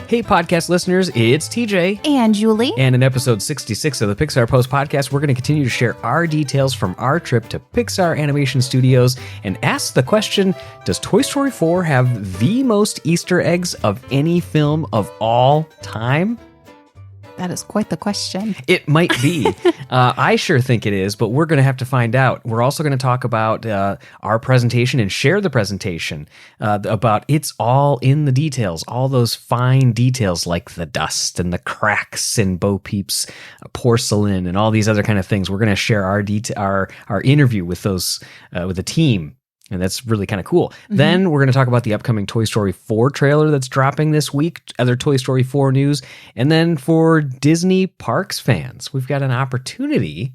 Hey, podcast listeners, it's TJ. And Julie. And in episode 66 of the Pixar Post podcast, we're going to continue to share our details from our trip to Pixar Animation Studios and ask the question, does Toy Story 4 have the most Easter eggs of any film of all time? That is quite the question. It might be. I sure think it is, but we're going to have to find out. We're also going to talk about our presentation and share the presentation about it's all in the details, all those fine details like the dust and the cracks in Bo Peep's porcelain and all these other kind of things. We're going to share our interview with those with the team. And that's really kind of cool. Mm-hmm. Then we're going to talk about the upcoming Toy Story 4 trailer that's dropping this week, other Toy Story 4 news. And then for Disney Parks fans, we've got an opportunity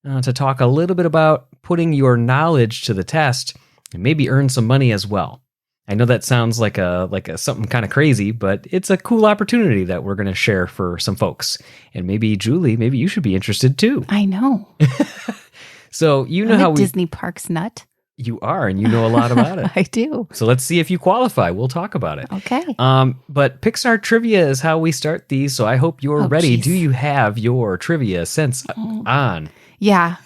to talk a little bit about putting your knowledge to the test and maybe earn some money as well. I know that sounds like something kind of crazy, but it's a cool opportunity that we're going to share for some folks. And maybe, Julie, maybe you should be interested too. I know. So you know how Disney Parks nut. You are, and you know a lot about it. I do. So let's see if you qualify. We'll talk about it. Okay. But Pixar Trivia is how we start these, so I hope you're ready. Geez. Do you have your trivia sense on? Yeah,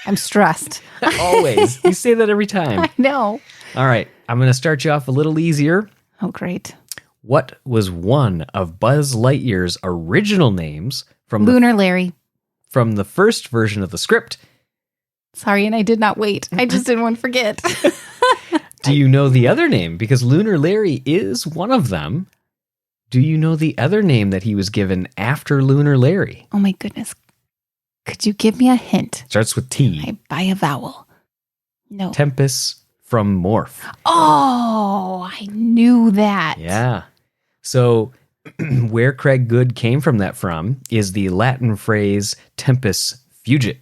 I'm stressed. Always. You say that every time. I know. All right, I'm going to start you off a little easier. Oh, great. What was one of Buzz Lightyear's original names from Lunar Larry. From the first version of the script? Sorry, and I did not wait. I just didn't want to forget. Do you know the other name? Because Lunar Larry is one of them. Do you know the other name that he was given after Lunar Larry? Oh my goodness. Could you give me a hint? Starts with T. I buy a vowel. No. Tempest from Morph. Oh, I knew that. Yeah. So where Craig Good came from that from is the Latin phrase tempus fugit,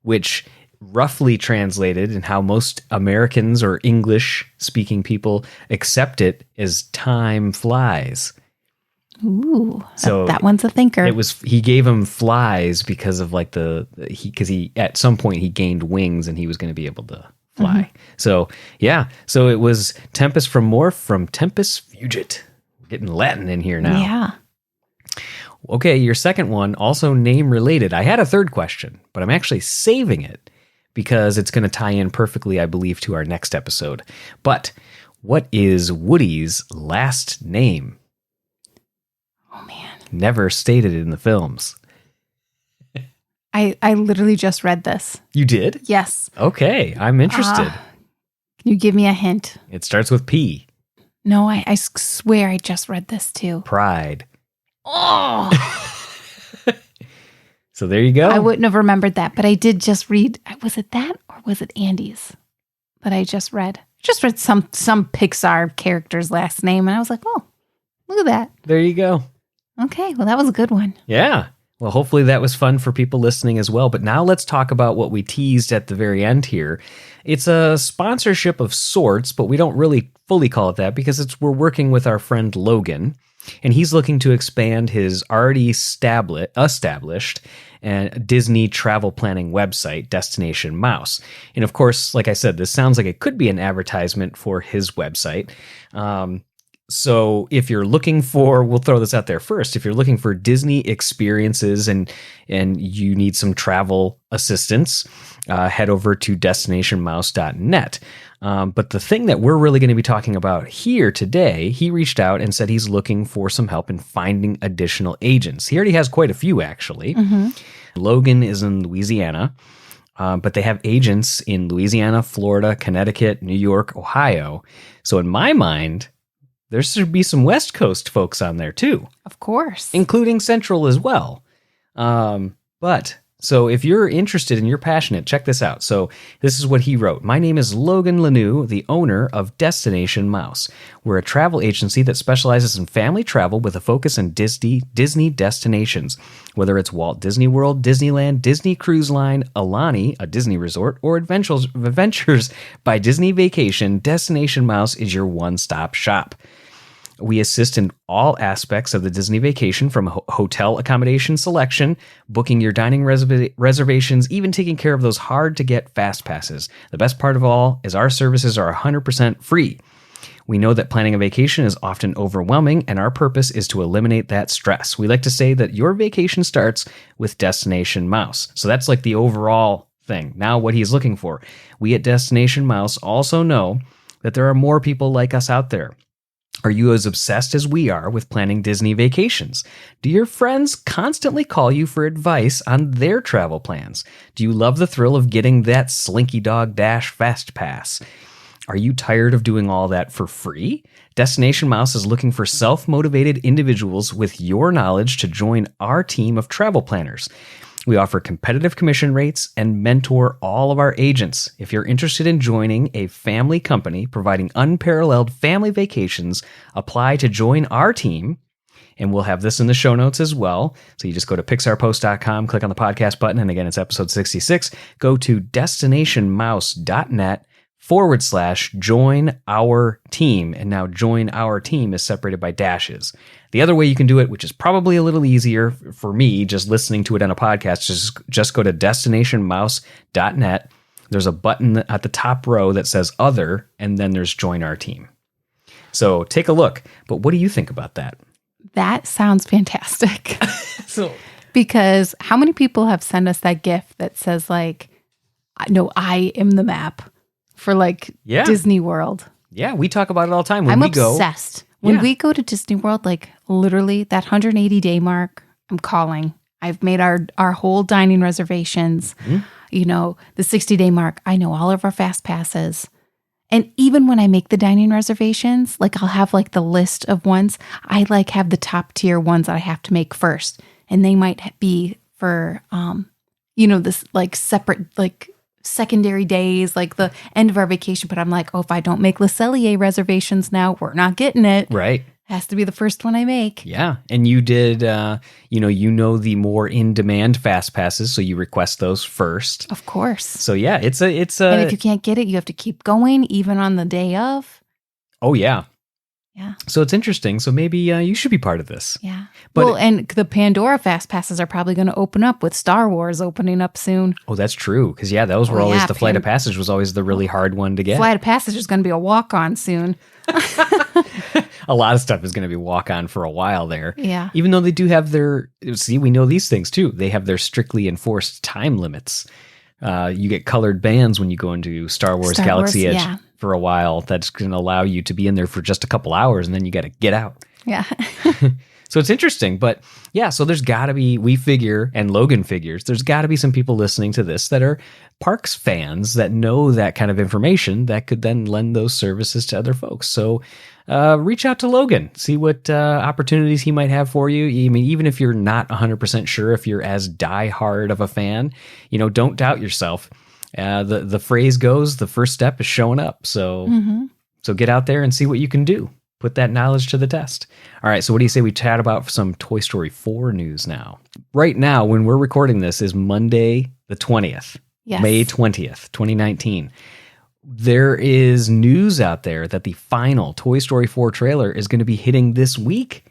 which roughly translated and how most Americans or English-speaking people accept it as time flies. Ooh, so that one's a thinker. He gave him flies because of like he at some point he gained wings and he was going to be able to fly. Mm-hmm. So yeah, so it was Tempest from Morph from Tempus Fugit. Getting Latin in here now. Yeah. Okay, your second one, also name related. I had a third question, but I'm actually saving it because it's going to tie in perfectly, I believe, to our next episode. But what is Woody's last name? Oh, man. Never Never stated in the films. I literally just read this. You did? Yes. Okay, I'm interested. Can you give me a hint? It starts with P. No, I swear I just read this too. Pride. Oh! So there you go. I wouldn't have remembered that, but I did just read. Was it that or was it Andy's that I just read? Just read some Pixar character's last name, and I was like, oh, look at that. There you go. Okay, well, that was a good one. Yeah. Well, hopefully that was fun for people listening as well. But now let's talk about what we teased at the very end here. It's a sponsorship of sorts, but we don't really fully call it that because we're working with our friend Logan, and he's looking to expand his already established Disney travel planning website, Destination Mouse. And of course, like I said, this sounds like it could be an advertisement for his website. So if you're looking for, we'll throw this out there first, if you're looking for Disney experiences and you need some travel assistance, head over to destinationmouse.net. But the thing that we're really going to be talking about here today, he reached out and said he's looking for some help in finding additional agents. He already has quite a few, actually. Mm-hmm. Logan is in Louisiana, but they have agents in Louisiana, Florida, Connecticut, New York, Ohio. So in my mind, there should be some West Coast folks on there too. Of course. Including Central as well. So if you're interested and you're passionate, check this out. So this is what he wrote. My name is Logan Lanou, the owner of Destination Mouse. We're a travel agency that specializes in family travel with a focus on Disney destinations. Whether it's Walt Disney World, Disneyland, Disney Cruise Line, Alani, a Disney resort, or Adventures by Disney Vacation, Destination Mouse is your one-stop shop. We assist in all aspects of the Disney vacation, from hotel accommodation selection, booking your dining reservations, even taking care of those hard-to-get fast passes. The best part of all is our services are 100% free. We know that planning a vacation is often overwhelming, and our purpose is to eliminate that stress. We like to say that your vacation starts with Destination Mouse. So that's like the overall thing. Now, what he's looking for. We at Destination Mouse also know that there are more people like us out there. Are you as obsessed as we are with planning Disney vacations? Do your friends constantly call you for advice on their travel plans? Do you love the thrill of getting that Slinky Dog Dash Fast Pass? Are you tired of doing all that for free? Destination Mouse is looking for self-motivated individuals with your knowledge to join our team of travel planners. We offer competitive commission rates and mentor all of our agents. If you're interested in joining a family company providing unparalleled family vacations, apply to join our team. And we'll have this in the show notes as well. So you just go to pixarpost.com, click on the podcast button. And again, it's episode 66. Go to destinationmouse.net/join our team. And now join our team is separated by dashes. The other way you can do it, which is probably a little easier for me, just listening to it on a podcast, just go to destinationmouse.net. There's a button at the top row that says other, and then there's join our team. So take a look. But what do you think about that? That sounds fantastic. Because how many people have sent us that gift that says like, no, I am the map for like Disney World? Yeah, we talk about it all the time. I'm obsessed. When we go to Disney World, like literally that 180-day mark, I'm calling. I've made our whole dining reservations. Mm-hmm. You know, the 60-day mark, I know all of our fast passes. And even when I make the dining reservations, like I'll have like the list of ones. I like have the top tier ones that I have to make first. And they might be for, this like separate, like secondary days, like the end of our vacation. But I'm like, oh, if I don't make Le Cellier reservations now, we're not getting it. Right. Has to be the first one I make. Yeah. And you did, the more in-demand fast passes, so you request those first. Of course. So yeah, it's a. And if you can't get it, you have to keep going even on the day of. Oh yeah. Yeah. So it's interesting. So maybe you should be part of this. Yeah. But and the Pandora fast passes are probably going to open up with Star Wars opening up soon. Oh, that's true. Because those were always the Flight of Passage was always the really hard one to get. Flight of Passage is going to be a walk-on soon. A lot of stuff is going to be walk-on for a while there. Yeah. Even though they do have we know these things too. They have their strictly enforced time limits. You get colored bands when you go into Star Wars Galaxy Edge for a while. That's going to allow you to be in there for just a couple hours, and then you got to get out. Yeah. So it's interesting, but yeah, so there's got to be, we figure, and Logan figures, there's got to be some people listening to this that are parks fans that know that kind of information that could then lend those services to other folks. So reach out to Logan, see what opportunities he might have for you. I mean, even if you're not 100% sure if you're as diehard of a fan, don't doubt yourself. The phrase goes, the first step is showing up. So, So get out there and see what you can do. Put that knowledge to the test. All right, so what do you say we chat about some Toy Story 4 news now? Right now, when we're recording this, is Monday the 20th, May 20th, 2019. There is news out there that the final Toy Story 4 trailer is going to be hitting this week.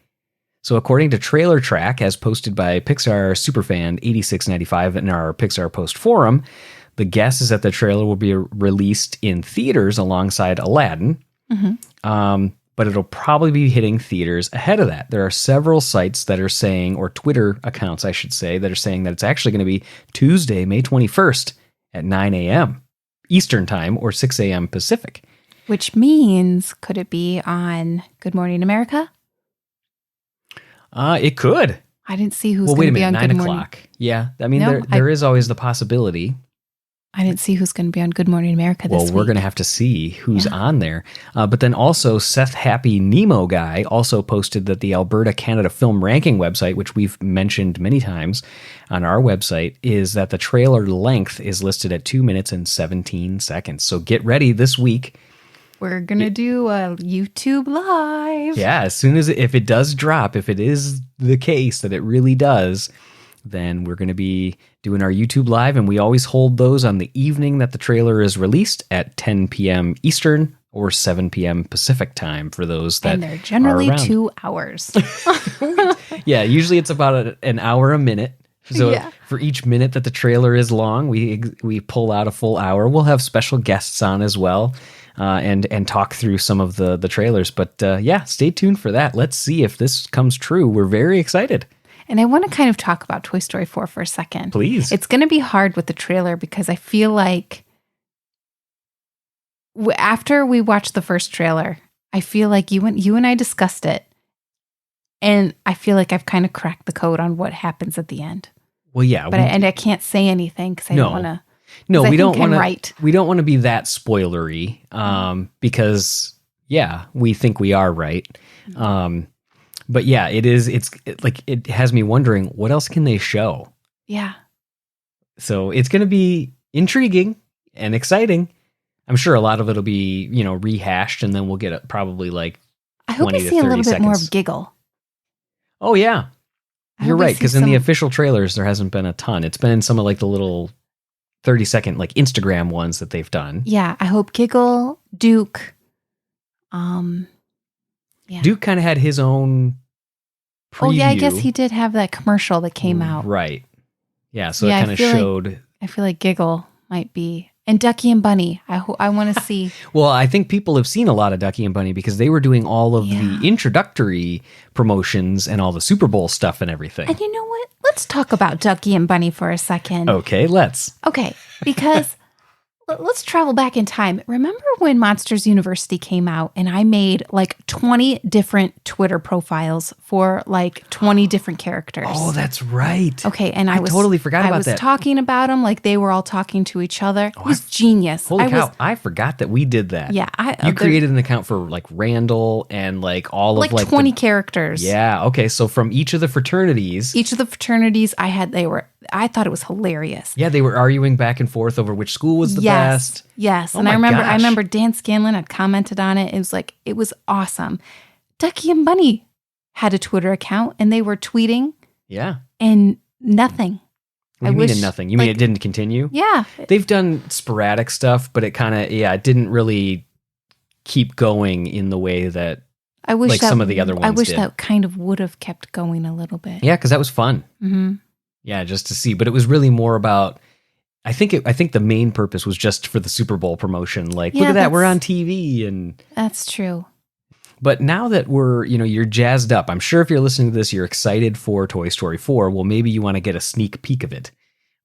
So according to Trailer Track, as posted by Pixar superfan 8695 in our Pixar Post forum, the guess is that the trailer will be released in theaters alongside Aladdin. But it'll probably be hitting theaters ahead of that. There are several sites that are saying, or Twitter accounts, I should say, that are saying that it's actually going to be Tuesday, May 21st at 9 a.m. Eastern Time or 6 a.m. Pacific. Which means, could it be on Good Morning America? It could. I didn't see who's going to be on Good Morning. 9 o'clock. Yeah, I mean, there is always the possibility. I didn't see who's going to be on Good Morning America this week. Well, we're going to have to see who's on there. But then also Seth Happy Nemo Guy also posted that the Alberta Canada Film Ranking website, which we've mentioned many times on our website, is that the trailer length is listed at 2 minutes and 17 seconds. So get ready this week. We're going to do a YouTube Live. Yeah, as soon as if it does drop, if it is the case that it really does, then we're going to be doing our YouTube Live, and we always hold those on the evening that the trailer is released at 10 p.m. Eastern, or 7 p.m. Pacific time for those that and they're generally are around. 2 hours. Yeah, usually it's about an hour a minute. So for each minute that the trailer is long, we pull out a full hour. We'll have special guests on as well, and talk through some of the trailers. But yeah, stay tuned for that. Let's see if this comes true. We're very excited. And I want to kind of talk about Toy Story 4 for a second. Please. It's going to be hard with the trailer because I feel like after we watched the first trailer, I feel like you and I discussed it. And I feel like I've kind of cracked the code on what happens at the end. Well, yeah. But I can't say anything because I don't want to. No, we don't want to. Right. We don't want to be that spoilery, because we think we are right. But yeah, it has me wondering what else can they show? Yeah. So it's going to be intriguing and exciting. I'm sure a lot of it'll be, rehashed, and then we'll get probably like 20 I hope we to see a 30 little seconds. bit more of Giggle. Oh yeah. You're right, because in some- the official trailers there hasn't been a ton. It's been in some of like the little 30-second like Instagram ones that they've done. Yeah, I hope Giggle, Duke. Duke kind of had his own preview. Oh yeah, I guess he did have that commercial that came out. Right. Yeah, so it Yeah, kind of showed. I feel like Giggle might be. And Ducky and Bunny. I want to see. Well, I think people have seen a lot of Ducky and Bunny because they were doing all of the introductory promotions and all the Super Bowl stuff and everything. And you know what? Let's talk about Ducky and Bunny for a second. Okay, let's. Okay, because let's travel back in time. Remember when Monsters University came out and I made like 20 different Twitter profiles for like 20 different characters? Oh, that's right. Okay, and I totally forgot about that. I was talking about them like they were all talking to each other. It was genius. Holy cow, I forgot that we did that. Yeah. You created an account for like Randall and like all of like 20 characters. Yeah, okay, so from each of the fraternities. I thought it was hilarious. Yeah, they were arguing back and forth over which school was the best. Yes. Oh And I remember Dan Scanlon had commented on it. It was awesome. Ducky and Bunny had a Twitter account and they were tweeting. Yeah. And nothing. What do you mean nothing? You mean it didn't continue? Yeah. They've done sporadic stuff, but it kind of, it didn't really keep going in the way that some of the other ones did. I wish that kind of would have kept going a little bit. Yeah, because that was fun. Mm-hmm. Yeah, just to see. But it was really more about, I think the main purpose was just for the Super Bowl promotion. Like, look at that, we're on TV. And that's true. But now that you're jazzed up, I'm sure if you're listening to this, you're excited for Toy Story 4. Well, maybe you want to get a sneak peek of it.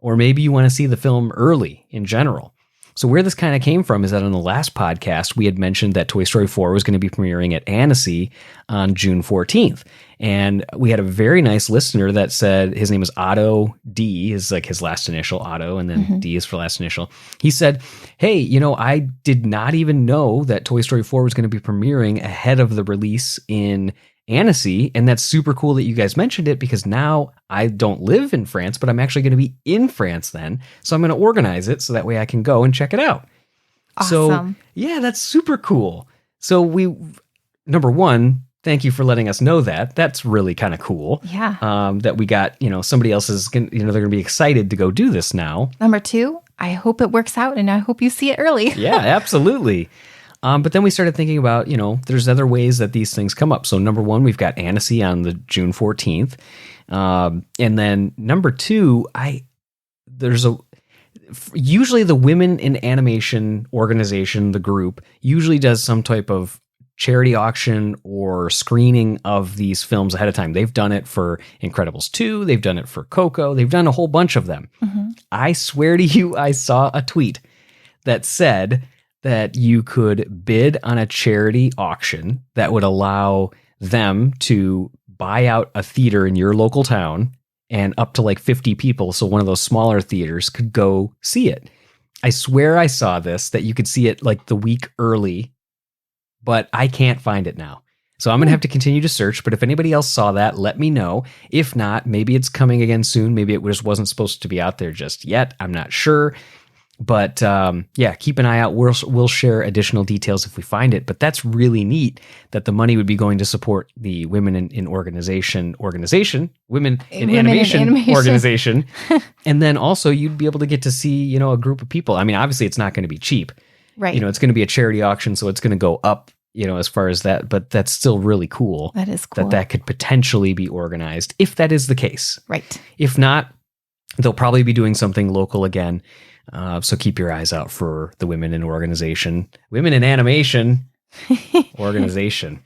Or maybe you want to see the film early in general. So where this kind of came from is that on the last podcast, we had mentioned that Toy Story 4 was going to be premiering at Annecy on June 14th. And we had a very nice listener that said, his name is Otto D, is like his last initial, Otto, and then D is for last initial. He said, hey, I did not even know that Toy Story 4 was going to be premiering ahead of the release in Annecy, and that's super cool that you guys mentioned it because now I don't live in France, but I'm actually going to be in France then. So I'm going to organize it so that way I can go and check it out. Awesome. So yeah, that's super cool. So number one, thank you for letting us know that. That's really kind of cool. Yeah. That we got, somebody else is going to, they're going to be excited to go do this now. Number two, I hope it works out and I hope you see it early. Yeah, absolutely. But then we started thinking about, there's other ways that these things come up. So number one, we've got Annecy on the June 14th. And then number two, usually the Women in Animation organization, the group, usually does some type of charity auction or screening of these films ahead of time. They've done it for Incredibles 2. They've done it for Coco. They've done a whole bunch of them. Mm-hmm. I swear to you, I saw a tweet that said that you could bid on a charity auction that would allow them to buy out a theater in your local town and up to like 50 people. So one of those smaller theaters could go see it. I swear I saw this, that you could see it like the week early, but I can't find it now. So I'm going to have to continue to search, but if anybody else saw that, let me know. If not, maybe it's coming again soon. Maybe it just wasn't supposed to be out there just yet. I'm not sure. But keep an eye out. We'll share additional details if we find it. But that's really neat that the money would be going to support the Women in Animation organization. And then also you'd be able to get to see, a group of people. I mean, obviously it's not going to be cheap. Right. It's going to be a charity auction, so it's going to go up, as far as that. But that's still really cool. That is cool. That could potentially be organized if that is the case. Right. If not, they'll probably be doing something local again. So keep your eyes out for the Women in Animation organization.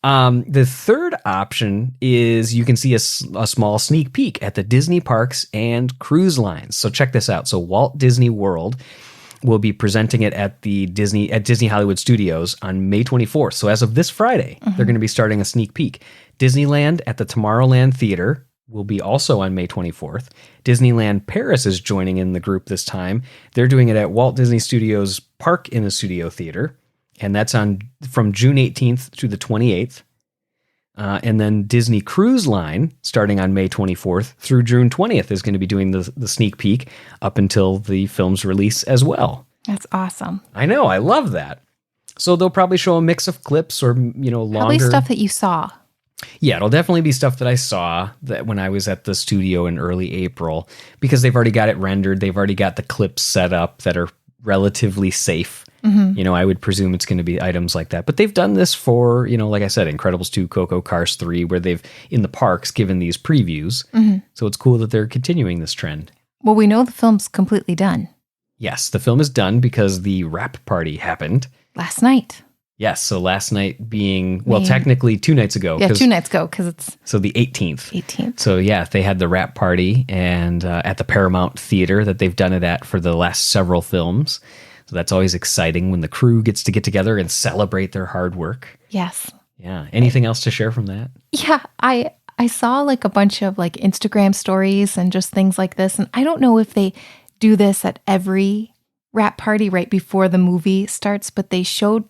The third option is you can see a small sneak peek at the Disney parks and cruise lines. So check this out. So Walt Disney World will be presenting it at Disney Hollywood Studios on May 24th. So as of this Friday, they're going to be starting a sneak peek. Disneyland at the Tomorrowland Theater will be also on May 24th. Disneyland Paris is joining in the group this time. They're doing it at Walt Disney Studios Park in the Studio Theater. And that's from June 18th to the 28th. And then Disney Cruise Line, starting on May 24th through June 20th, is going to be doing the sneak peek up until the film's release as well. That's awesome. I know. I love that. So they'll probably show a mix of clips or, longer. Probably stuff that you saw. Yeah, it'll definitely be stuff that I saw that when I was at the studio in early April, because they've already got it rendered. They've already got the clips set up that are relatively safe. Mm-hmm. I would presume it's going to be items like that. But they've done this for, like I said, Incredibles 2, Coco, Cars 3, where they've, in the parks, given these previews. Mm-hmm. So it's cool that they're continuing this trend. Well, we know the film's completely done. Yes, the film is done because the wrap party happened. Last night. Yes, so last night being, technically 2 nights ago. Yeah, 2 nights ago, because it's... So the 18th. 18th. So yeah, they had the wrap party and at the Paramount Theater that they've done it at for the last several films. So that's always exciting when the crew gets to get together and celebrate their hard work. Yes. Yeah. Anything else to share from that? Yeah, I saw a bunch of Instagram stories and just things like this. And I don't know if they do this at every wrap party right before the movie starts, but they showed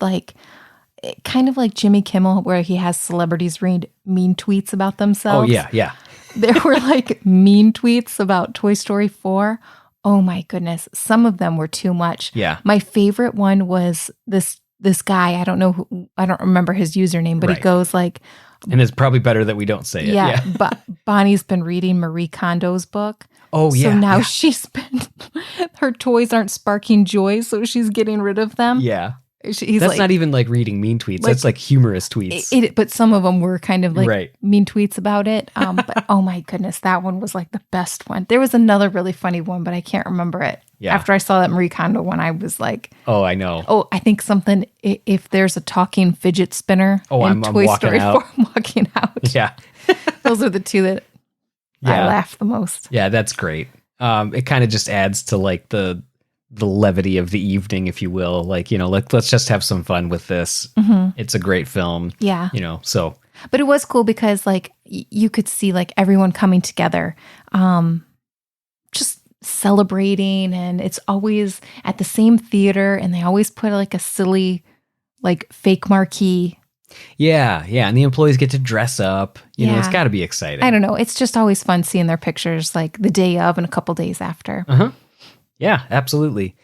kind of like Jimmy Kimmel, where he has celebrities read mean tweets about themselves. Oh, yeah, yeah. There were mean tweets about Toy Story 4. Oh my goodness. Some of them were too much. Yeah. My favorite one was this guy. I don't remember his username, but He goes and it's probably better that we don't say it. Yeah. But Bonnie's been reading Marie Kondo's book. Oh, yeah. So now her toys aren't sparking joy, so she's getting rid of them. Yeah. That's not even reading mean tweets. That's humorous tweets. But some of them were kind of right. mean tweets about it. But oh my goodness, that one was the best one. There was another really funny one, but I can't remember it. Yeah. After I saw that Marie Kondo one, I was like, oh, I know. Oh, I think something, if there's a talking fidget spinner in Toy Story 4, I'm walking out. Yeah. Those are the two that I laugh the most. Yeah, that's great. It kind of just adds to the levity of the evening, if you will. Let's just have some fun with this. Mm-hmm. It's a great film. Yeah. So. But it was cool because you could see everyone coming together, just celebrating, and it's always at the same theater, and they always put a silly fake marquee. Yeah, yeah, and the employees get to dress up. It's got to be exciting. I don't know. It's just always fun seeing their pictures the day of and a couple days after. Uh-huh. Yeah, absolutely.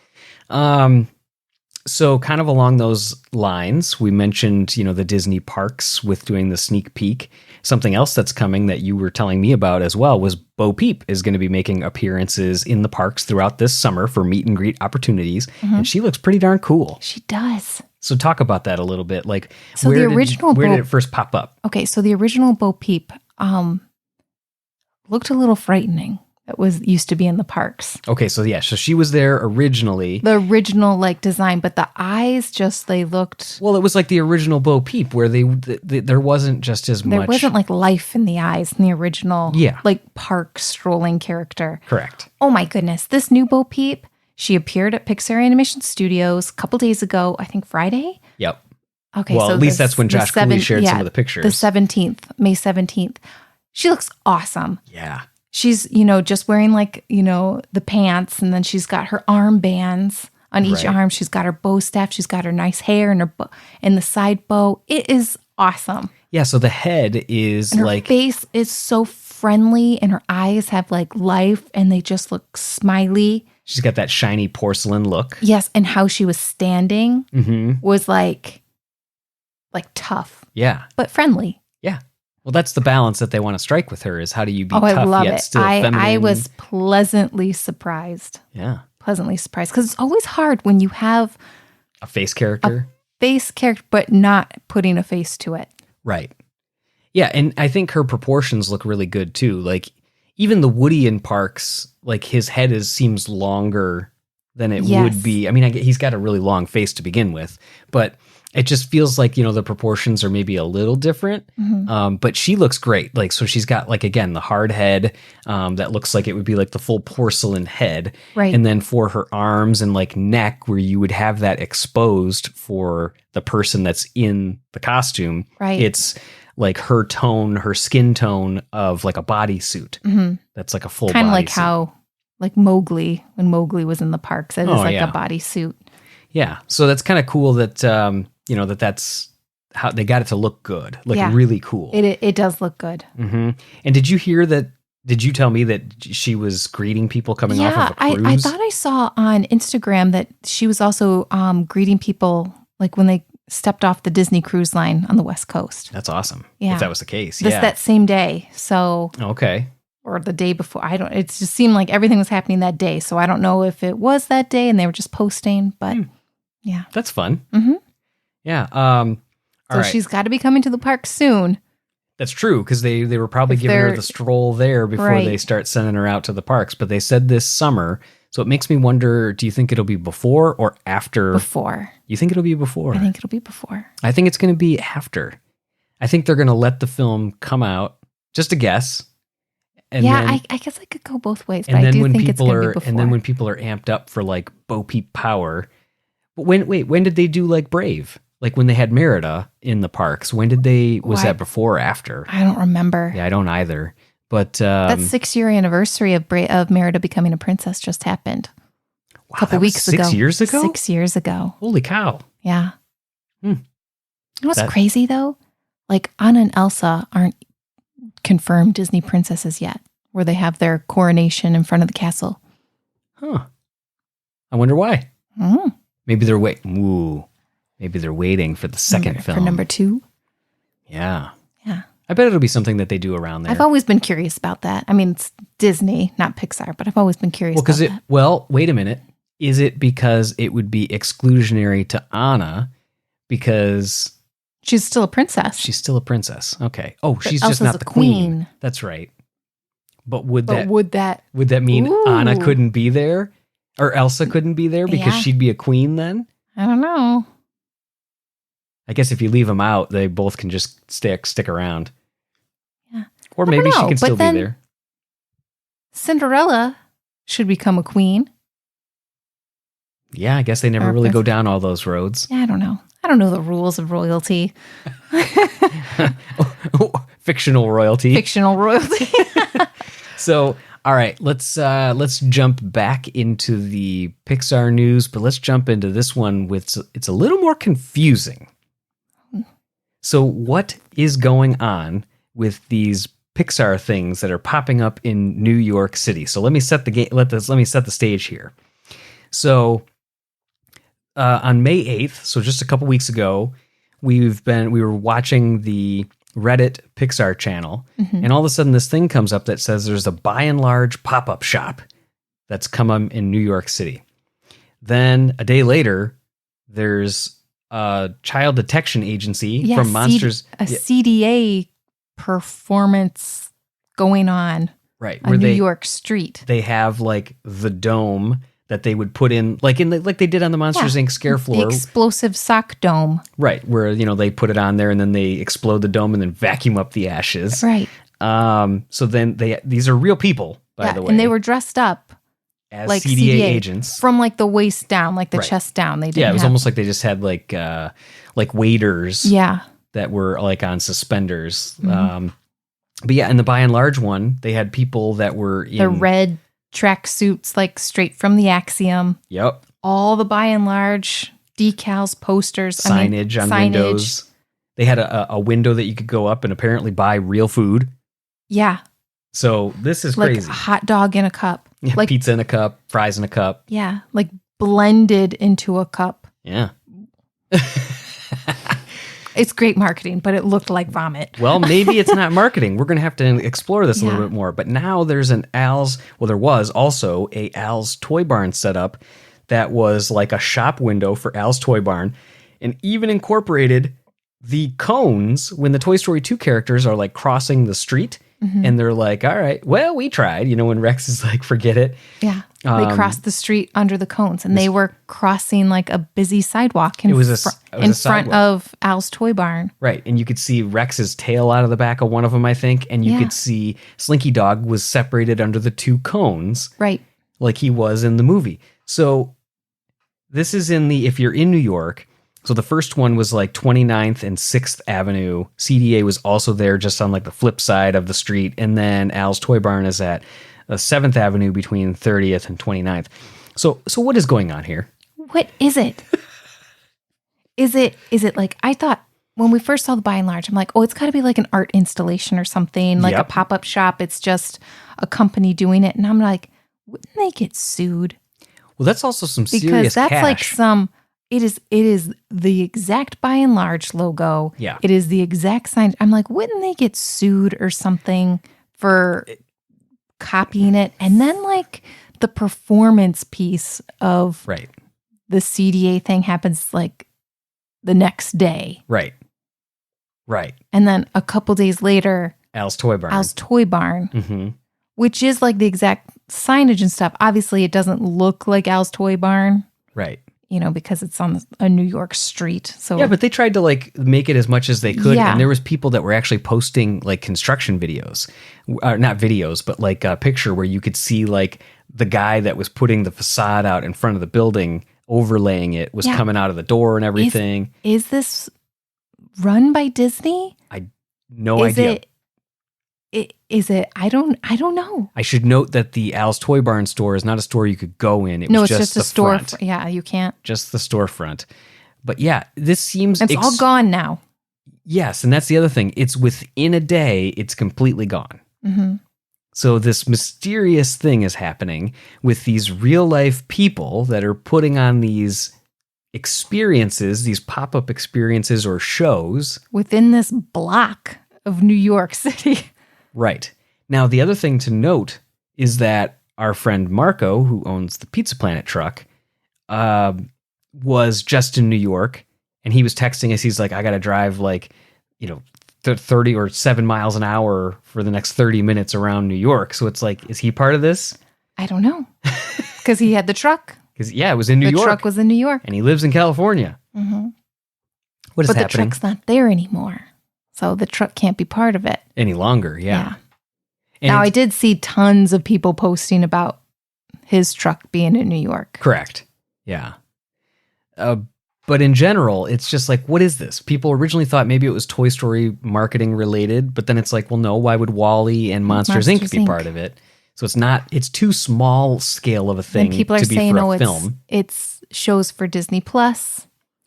So kind of along those lines, we mentioned, the Disney parks with doing the sneak peek. Something else that's coming that you were telling me about as well was Bo Peep is going to be making appearances in the parks throughout this summer for meet and greet opportunities. Mm-hmm. And she looks pretty darn cool. She does. So talk about that a little bit. Where did it first pop up? Okay, so the original Bo Peep looked a little frightening. It used to be in the parks. Okay, so she was there originally. The original design, but the eyes they looked. Well, it was the original Bo Peep, where there wasn't just as much. There wasn't life in the eyes in the original. Yeah. Park strolling character. Correct. Oh my goodness, this new Bo Peep. She appeared at Pixar Animation Studios a couple days ago. I think Friday. Yep. Okay, well, so at least that's when Josh Cooley shared some of the pictures. The 17th, May 17th. She looks awesome. Yeah. She's, just wearing the pants, and then she's got her armbands on each arm. She's got her bow staff. She's got her nice hair and and the side bow. It is awesome. Yeah. So the head is and her face is so friendly, and her eyes have life, and they just look smiley. She's got that shiny porcelain look. Yes. And how she was standing was tough. Yeah. But friendly. Yeah. Well, that's the balance that they want to strike with her is how do you be tough I love yet it. still feminine? I was pleasantly surprised. Yeah. Pleasantly surprised. Because it's always hard when you have A face character? Face character, but not putting a face to it. Right. Yeah, and I think her proportions look really good too. Like even the Woody in Parks, like his head seems longer than it would be. I mean, he's got a really long face to begin with, but it just feels like, the proportions are maybe a little different. Mm-hmm. But she looks great. Like, so she's got like, again, the hard head that looks like it would be like the full porcelain head. Right. And then for her arms and like neck, where you would have that exposed for the person that's in the costume. Right. It's like her skin tone of like a bodysuit. Mm-hmm. That's like a full kind of like bodysuit. how like Mowgli, when Mowgli was in the parks, it is like a bodysuit. Yeah. So that's kind of cool that, that's how they got it to look good, like really cool. It does look good. Mm-hmm. And did you tell me that she was greeting people coming off of a cruise? I thought I saw on Instagram that she was also greeting people like when they stepped off the Disney cruise line on the West Coast. That's awesome. Yeah. If that was the case. That same day. So. Okay. Or the day before. It just seemed like everything was happening that day. So I don't know if it was that day and they were just posting, but yeah. That's fun. Mm-hmm. Yeah. So she's got to be coming to the park soon. That's true, because they were probably giving her the stroll there before they start sending her out to the parks. But they said this summer. So it makes me wonder, do you think it'll be before or after? Before. You think it'll be before? I think it'll be before. I think it's going to be after. I think they're going to let the film come out. Just a guess. And then, I guess I could go both ways, but I do think it's going to be before. And then when people are amped up for like Bo Peep Power, but when did they do like Brave? Like when they had Merida in the parks, was that before or after? I don't remember. Yeah, I don't either. But that 6-year anniversary of Merida becoming a princess just happened a couple weeks ago. 6 years ago? 6 years ago. Holy cow. Yeah. You know what's crazy though? Like Anna and Elsa aren't confirmed Disney princesses yet, where they have their coronation in front of the castle. Huh. I wonder why. Maybe they're waiting for the second film. For number 2? Yeah. Yeah. I bet it'll be something that they do around there. I've always been curious about that. I mean, it's Disney, not Pixar, but I've always been curious about that. Well, wait a minute. Is it because it would be exclusionary to Anna because... She's still a princess. She's still a princess. Okay. Oh, but she's Elsa's just not the queen. That's right. But would that mean Anna couldn't be there? Or Elsa couldn't be there because she'd be a queen then? I don't know. I guess if you leave them out, they both can just stick around. Yeah. Or maybe she can still be there. Cinderella should become a queen. Yeah, I guess they never really go down all those roads. Yeah, I don't know. I don't know the rules of royalty. Fictional royalty. Fictional royalty. So, all right, let's jump back into the Pixar news, but let's jump into this one it's a little more confusing. So, what is going on with these Pixar things that are popping up in New York City? So, let me set the stage here. So, on May 8th, so just a couple weeks ago, we were watching the Reddit Pixar channel, and all of a sudden this thing comes up that says there's a By and Large pop-up shop that's come up in New York City. Then a day later, there's a child detection agency from Monsters. CDA performance going on right, on New York Street. They have like the dome that they would put in, like they did on the Monsters Inc. scare floor. The explosive sock dome. Right, where, they put it on there and then they explode the dome and then vacuum up the ashes. Right. So then these are real people, by the way. And they were dressed up as like CDA agents. From like the waist down, like the chest down. They didn't it was almost like they just had like waiters. Yeah. That were like on suspenders. But yeah, in the By and Large one, they had people that were in... The red track suits, like straight from the Axiom. Yep. All the By and Large decals, posters, signage on windows. They had a window that you could go up and apparently buy real food. Yeah. So this is like crazy. A hot dog in a cup. Yeah, like pizza in a cup, fries in a cup. Yeah, like blended into a cup. Yeah. It's great marketing, but it looked like vomit. Well, maybe it's not marketing. We're going to have to explore this a little bit more. But now there's there was also a Al's Toy Barn set up that was like a shop window for Al's Toy Barn, and even incorporated the cones when the Toy Story 2 characters are like crossing the street. And they're like, all right, well, we tried. You know, when Rex is like, forget it. Yeah. They crossed the street under the cones, and they were crossing like a busy sidewalk in front of Al's Toy Barn. Right. And you could see Rex's tail out of the back of one of them, I think. And you could see Slinky Dog was separated under the 2 cones. Right. Like he was in the movie. So this is if you're in New York. So the first one was like 29th and 6th Avenue. CDA was also there just on like the flip side of the street. And then Al's Toy Barn is at 7th Avenue between 30th and 29th. So what is going on here? What is it? Is it like, I thought when we first saw the By and Large, I'm like, oh, it's got to be like an art installation or something, like a pop-up shop. It's just a company doing it. And I'm like, wouldn't they get sued? Well, that's also some serious because that's cash. Like it is the exact By and Large logo. Yeah. It is the exact sign. I'm like, wouldn't they get sued or something for copying it? And then like the performance piece of the CDA thing happens like the next day. Right. And then a couple days later, Al's Toy Barn. Which is like the exact signage and stuff. Obviously, it doesn't look like Al's Toy Barn. Right. You know, because it's on a New York street. So yeah, but they tried to like make it as much as they could. Yeah. And there was people that were actually posting like construction videos, not videos, but like a picture where you could see like the guy that was putting the facade out in front of the building, overlaying it, was coming out of the door and everything. Is this run by Disney? No idea. Is it? I don't know. I should note that the Al's Toy Barn store is not a store you could go in. It's just a store. Yeah, you can't. Just the storefront. But yeah, this seems... It's all gone now. Yes, and that's the other thing. It's within a day, it's completely gone. So this mysterious thing is happening with these real-life people that are putting on these experiences, these pop-up experiences or shows. Within this block of New York City. Right. Now, the other thing to note is that our friend Marco, who owns the Pizza Planet truck, was just in New York, and he was texting us. He's like, I got to drive 30 or 7 miles an hour for the next 30 minutes around New York. So it's like, is he part of this? I don't know. Because he had the truck. Because, it was in New York. The truck was in New York. And he lives in California. What is happening? But the truck's not there anymore. So the truck can't be part of it. Any longer, yeah. Now, I did see tons of people posting about his truck being in New York. Correct. Yeah. But in general, it's just like, what is this? People originally thought maybe it was Toy Story marketing related, but then it's like, well, no, why would Wall-E and Monsters Inc. be part of it? So it's too small scale of a thing people are to be saying, for a film. It's shows for Disney Plus.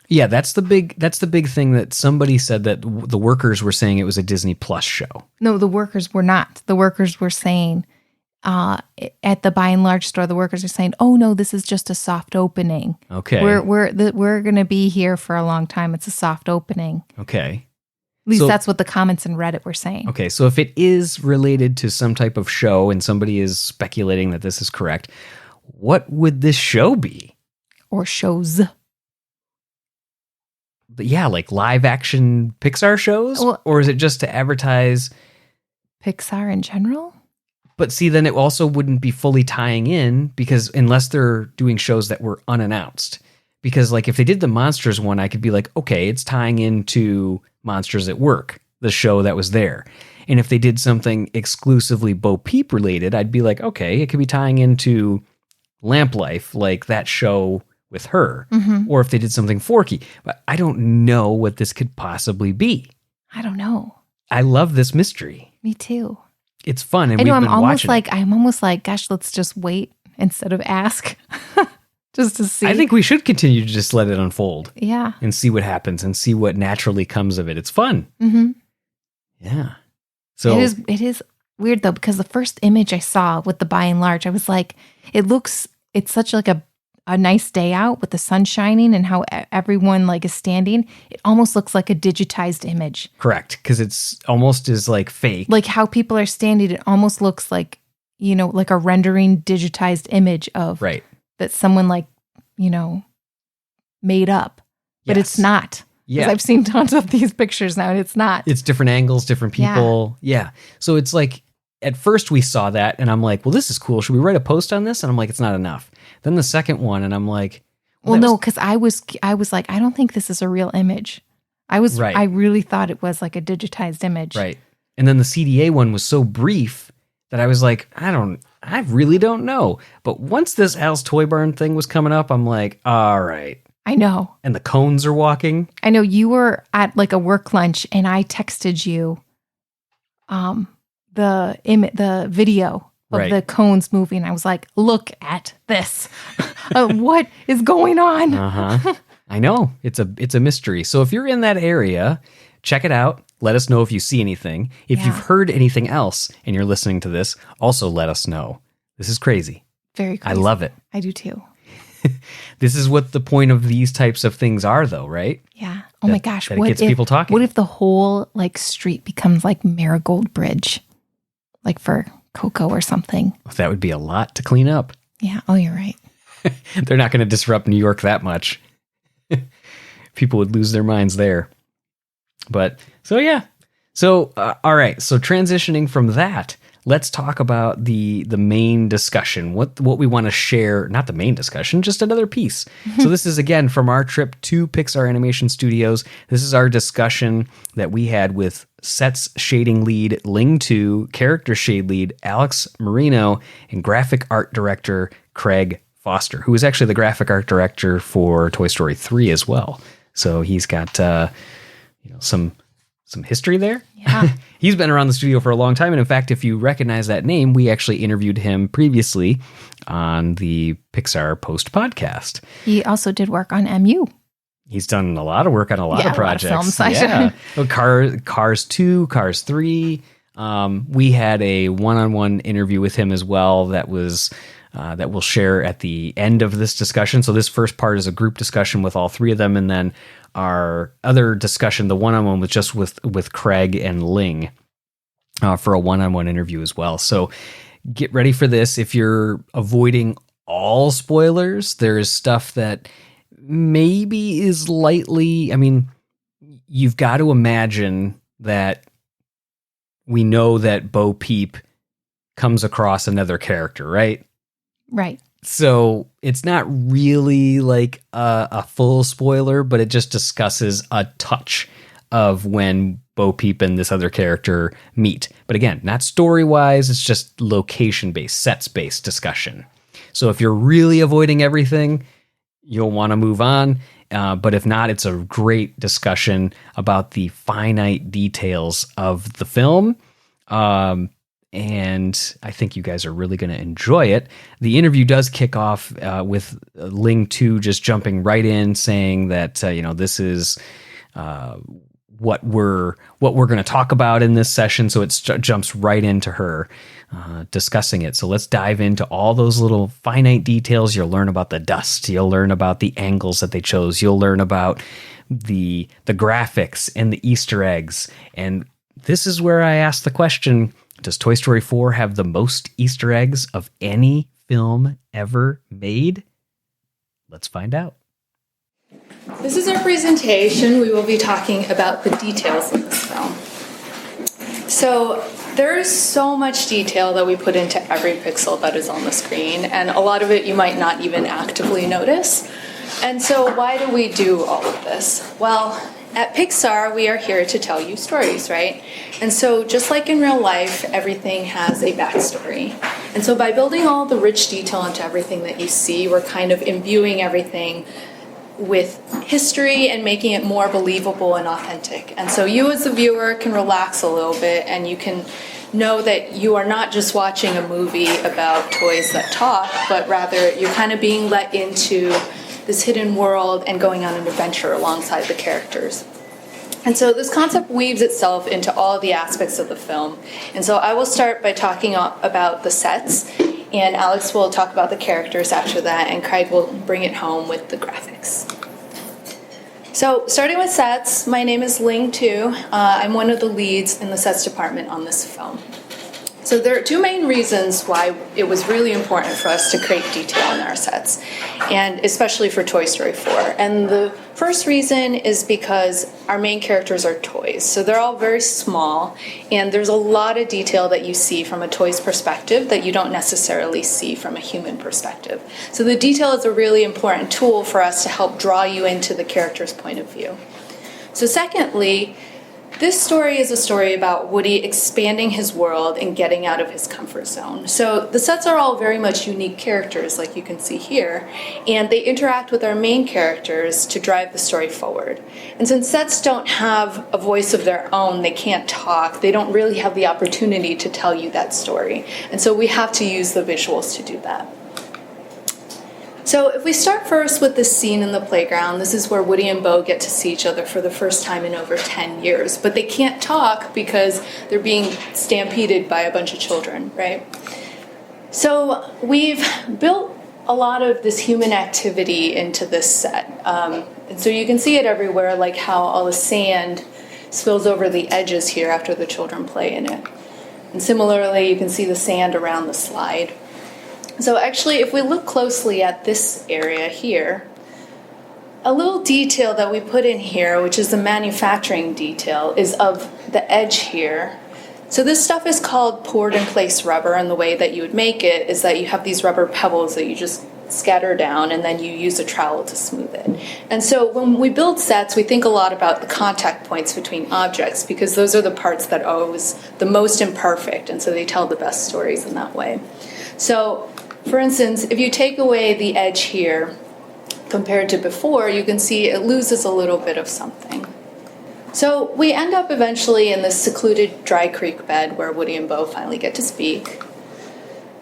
Yeah, that's the big thing that somebody said that the workers were saying it was a Disney Plus show. No, the workers were not. The workers were saying at the By and Large store, the workers are saying, "Oh no, this is just a soft opening. Okay, we're going to be here for a long time. It's a soft opening." Okay, at least that's what the comments in Reddit were saying. Okay, so if it is related to some type of show, and somebody is speculating that this is correct, what would this show be? Or shows? But yeah, like live action Pixar shows? Or is it just to advertise Pixar in general? But see, then it also wouldn't be fully tying in, because unless they're doing shows that were unannounced. Because like if they did the Monsters one, I could be like, okay, it's tying into Monsters at Work, the show that was there. And if they did something exclusively Bo Peep related, I'd be like, okay, it could be tying into Lamp Life, like that show with her, or if they did something Forky. But I don't know what this could possibly be. I don't know. I love this mystery. Me too. It's fun, and I'm almost like, gosh, let's just wait instead of ask, just to see. I think we should continue to just let it unfold, and see what happens, and see what naturally comes of it. It's fun. Yeah. So it is weird though, because the first image I saw with the By and Large, I was like, it's such like a nice day out with the sun shining and how everyone like is standing. It almost looks like a digitized image. Correct. Because it's almost is like fake. Like how people are standing, it almost looks like, like a rendering digitized image of that someone like made up. But it's not. Because I've seen tons of these pictures now, and it's not. It's different angles, different people. Yeah. So it's like, at first we saw that, and I'm like, well, this is cool. Should we write a post on this? And I'm like, it's not enough. Then the second one, and I'm like, well no, because I was like, I don't think this is a real image. I really thought it was like a digitized image. Right. And then the CDA one was so brief that I was like, I really don't know. But once this Al's Toy Barn thing was coming up, I'm like, all right. I know. And the cones are walking. I know. You were at like a work lunch, and I texted you the video of the cones moving. I was like, look at this. What is going on? Uh-huh. I know. It's a mystery. So if you're in that area, check it out. Let us know if you see anything. If you've heard anything else and you're listening to this, also let us know. This is crazy. Very crazy. I love it. I do too. This is what the point of these types of things are, though, right? Yeah. Oh my gosh. That it gets people talking. What if the whole like street becomes like Marigold Bridge, like for Coco or something? That would be a lot to clean up. Yeah. Oh, you're right. They're not going to disrupt New York that much. People would lose their minds there. But so, yeah. So, all right. So transitioning from that, let's talk about the main discussion, what we want to share, not the main discussion, just another piece. So this is, again, from our trip to Pixar Animation Studios. This is our discussion that we had with sets shading lead Ling Tu, character shade lead Alex Marino, and graphic art director Craig Foster, who is actually the graphic art director for Toy Story 3 as well. So he's got some history there. Yeah. He's been around the studio for a long time. And in fact, if you recognize that name, we actually interviewed him previously on the Pixar Post podcast. He also did work on MU. He's done a lot of work on a lot of projects. A lot of films. Yeah. Cars 2, Cars 3. We had a one-on-one interview with him as well that was that we'll share at the end of this discussion. So this first part is a group discussion with all three of them, and then our other discussion, the one-on-one, was just with Craig and Ling for a one-on-one interview as well. So get ready for this. If you're avoiding all spoilers, there's stuff that maybe is lightly, I mean, you've got to imagine that we know that Bo Peep comes across another character, right? Right. So it's not really like a full spoiler, but it just discusses a touch of when Bo Peep and this other character meet. But again, not story-wise, it's just location-based, sets-based discussion. So if you're really avoiding everything, you'll want to move on. But if not, it's a great discussion about the finite details of the film. And I think you guys are really going to enjoy it. The interview does kick off with Ling Tu just jumping right in, saying that this is what we're going to talk about in this session. So it jumps right into her discussing it. So let's dive into all those little finite details. You'll learn about the dust. You'll learn about the angles that they chose. You'll learn about the graphics and the Easter eggs. And this is where I ask the question: does Toy Story 4 have the most Easter eggs of any film ever made? Let's find out. This is our presentation. We will be talking about the details of this film. So there is so much detail that we put into every pixel that is on the screen, and a lot of it you might not even actively notice. And so why do we do all of this? Well, at Pixar, we are here to tell you stories, right? And so just like in real life, everything has a backstory. And so by building all the rich detail into everything that you see, we're kind of imbuing everything with history and making it more believable and authentic. And so you as the viewer can relax a little bit, and you can know that you are not just watching a movie about toys that talk, but rather you're kind of being let into this hidden world and going on an adventure alongside the characters. And so this concept weaves itself into all the aspects of the film. And so I will start by talking about the sets, and Alex will talk about the characters after that, and Craig will bring it home with the graphics. So starting with sets, my name is Ling Tu. I'm one of the leads in the sets department on this film. So there are two main reasons why it was really important for us to create detail in our sets, and especially for Toy Story 4. And the first reason is because our main characters are toys. So they're all very small, and there's a lot of detail that you see from a toy's perspective that you don't necessarily see from a human perspective. So the detail is a really important tool for us to help draw you into the character's point of view. So secondly, this story is a story about Woody expanding his world and getting out of his comfort zone. So the sets are all very much unique characters, like you can see here, and they interact with our main characters to drive the story forward. And since sets don't have a voice of their own, they can't talk, they don't really have the opportunity to tell you that story. And so we have to use the visuals to do that. So if we start first with this scene in the playground, this is where Woody and Bo get to see each other for the first time in over 10 years. But they can't talk because they're being stampeded by a bunch of children, right? So we've built a lot of this human activity into this set. And so you can see it everywhere, like how all the sand spills over the edges here after the children play in it. And similarly, you can see the sand around the slide. So actually, if we look closely at this area here, a little detail that we put in here, which is the manufacturing detail, is of the edge here. So this stuff is called poured in place rubber, and the way that you would make it is that you have these rubber pebbles that you just scatter down, and then you use a trowel to smooth it. And so when we build sets, we think a lot about the contact points between objects, because those are the parts that are always the most imperfect, and so they tell the best stories in that way. So for instance, if you take away the edge here compared to before, you can see it loses a little bit of something. So we end up eventually in this secluded dry creek bed where Woody and Bo finally get to speak.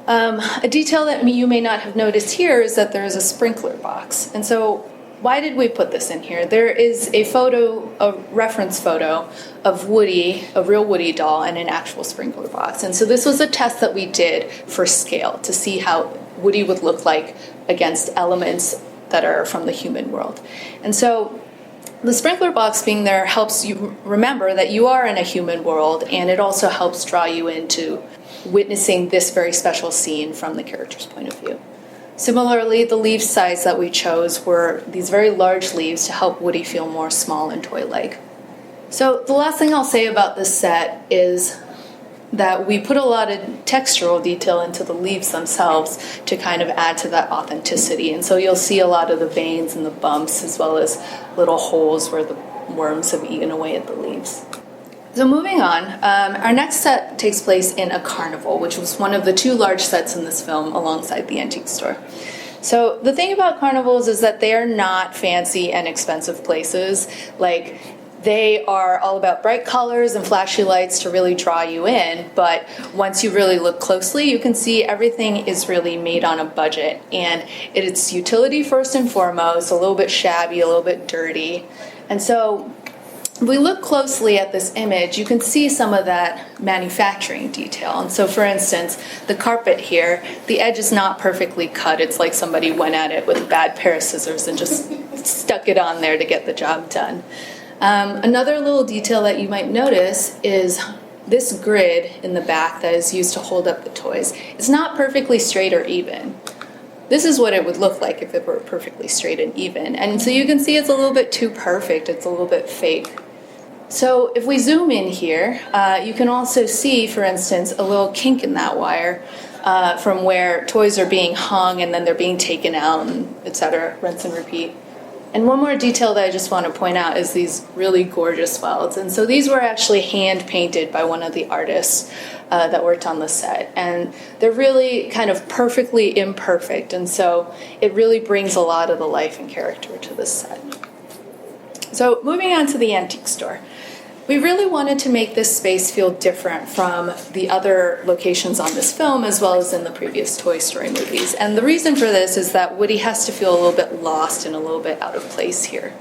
A detail that you may not have noticed here is that there is a sprinkler box. And so why did we put this in here? There is a photo, a reference photo of Woody, a real Woody doll, and an actual sprinkler box. And so this was a test that we did for scale to see how Woody would look like against elements that are from the human world. And so the sprinkler box being there helps you remember that you are in a human world, and it also helps draw you into witnessing this very special scene from the character's point of view. Similarly, the leaf size that we chose were these very large leaves to help Woody feel more small and toy-like. So the last thing I'll say about this set is that we put a lot of textural detail into the leaves themselves to kind of add to that authenticity. And so you'll see a lot of the veins and the bumps as well as little holes where the worms have eaten away at the leaves. So moving on, our next set takes place in a carnival, which was one of the two large sets in this film alongside the antique store. So the thing about carnivals is that they are not fancy and expensive places. Like, they are all about bright colors and flashy lights to really draw you in, but once you really look closely, you can see everything is really made on a budget. And it's utility first and foremost, a little bit shabby, a little bit dirty. And so if we look closely at this image, you can see some of that manufacturing detail. And so, for instance, the carpet here, the edge is not perfectly cut. It's like somebody went at it with a bad pair of scissors and just stuck it on there to get the job done. Another little detail that you might notice is this grid in the back that is used to hold up the toys. It's not perfectly straight or even. This is what it would look like if it were perfectly straight and even. And so you can see it's a little bit too perfect. It's a little bit fake. So if we zoom in here, you can also see, for instance, a little kink in that wire from where toys are being hung and then they're being taken out, and et cetera, rinse and repeat. And one more detail that I just want to point out is these really gorgeous welds. And so these were actually hand-painted by one of the artists that worked on the set. And they're really kind of perfectly imperfect. And so it really brings a lot of the life and character to this set. So moving on to the antique store. We really wanted to make this space feel different from the other locations on this film as well as in the previous Toy Story movies. And the reason for this is that Woody has to feel a little bit lost and a little bit out of place here.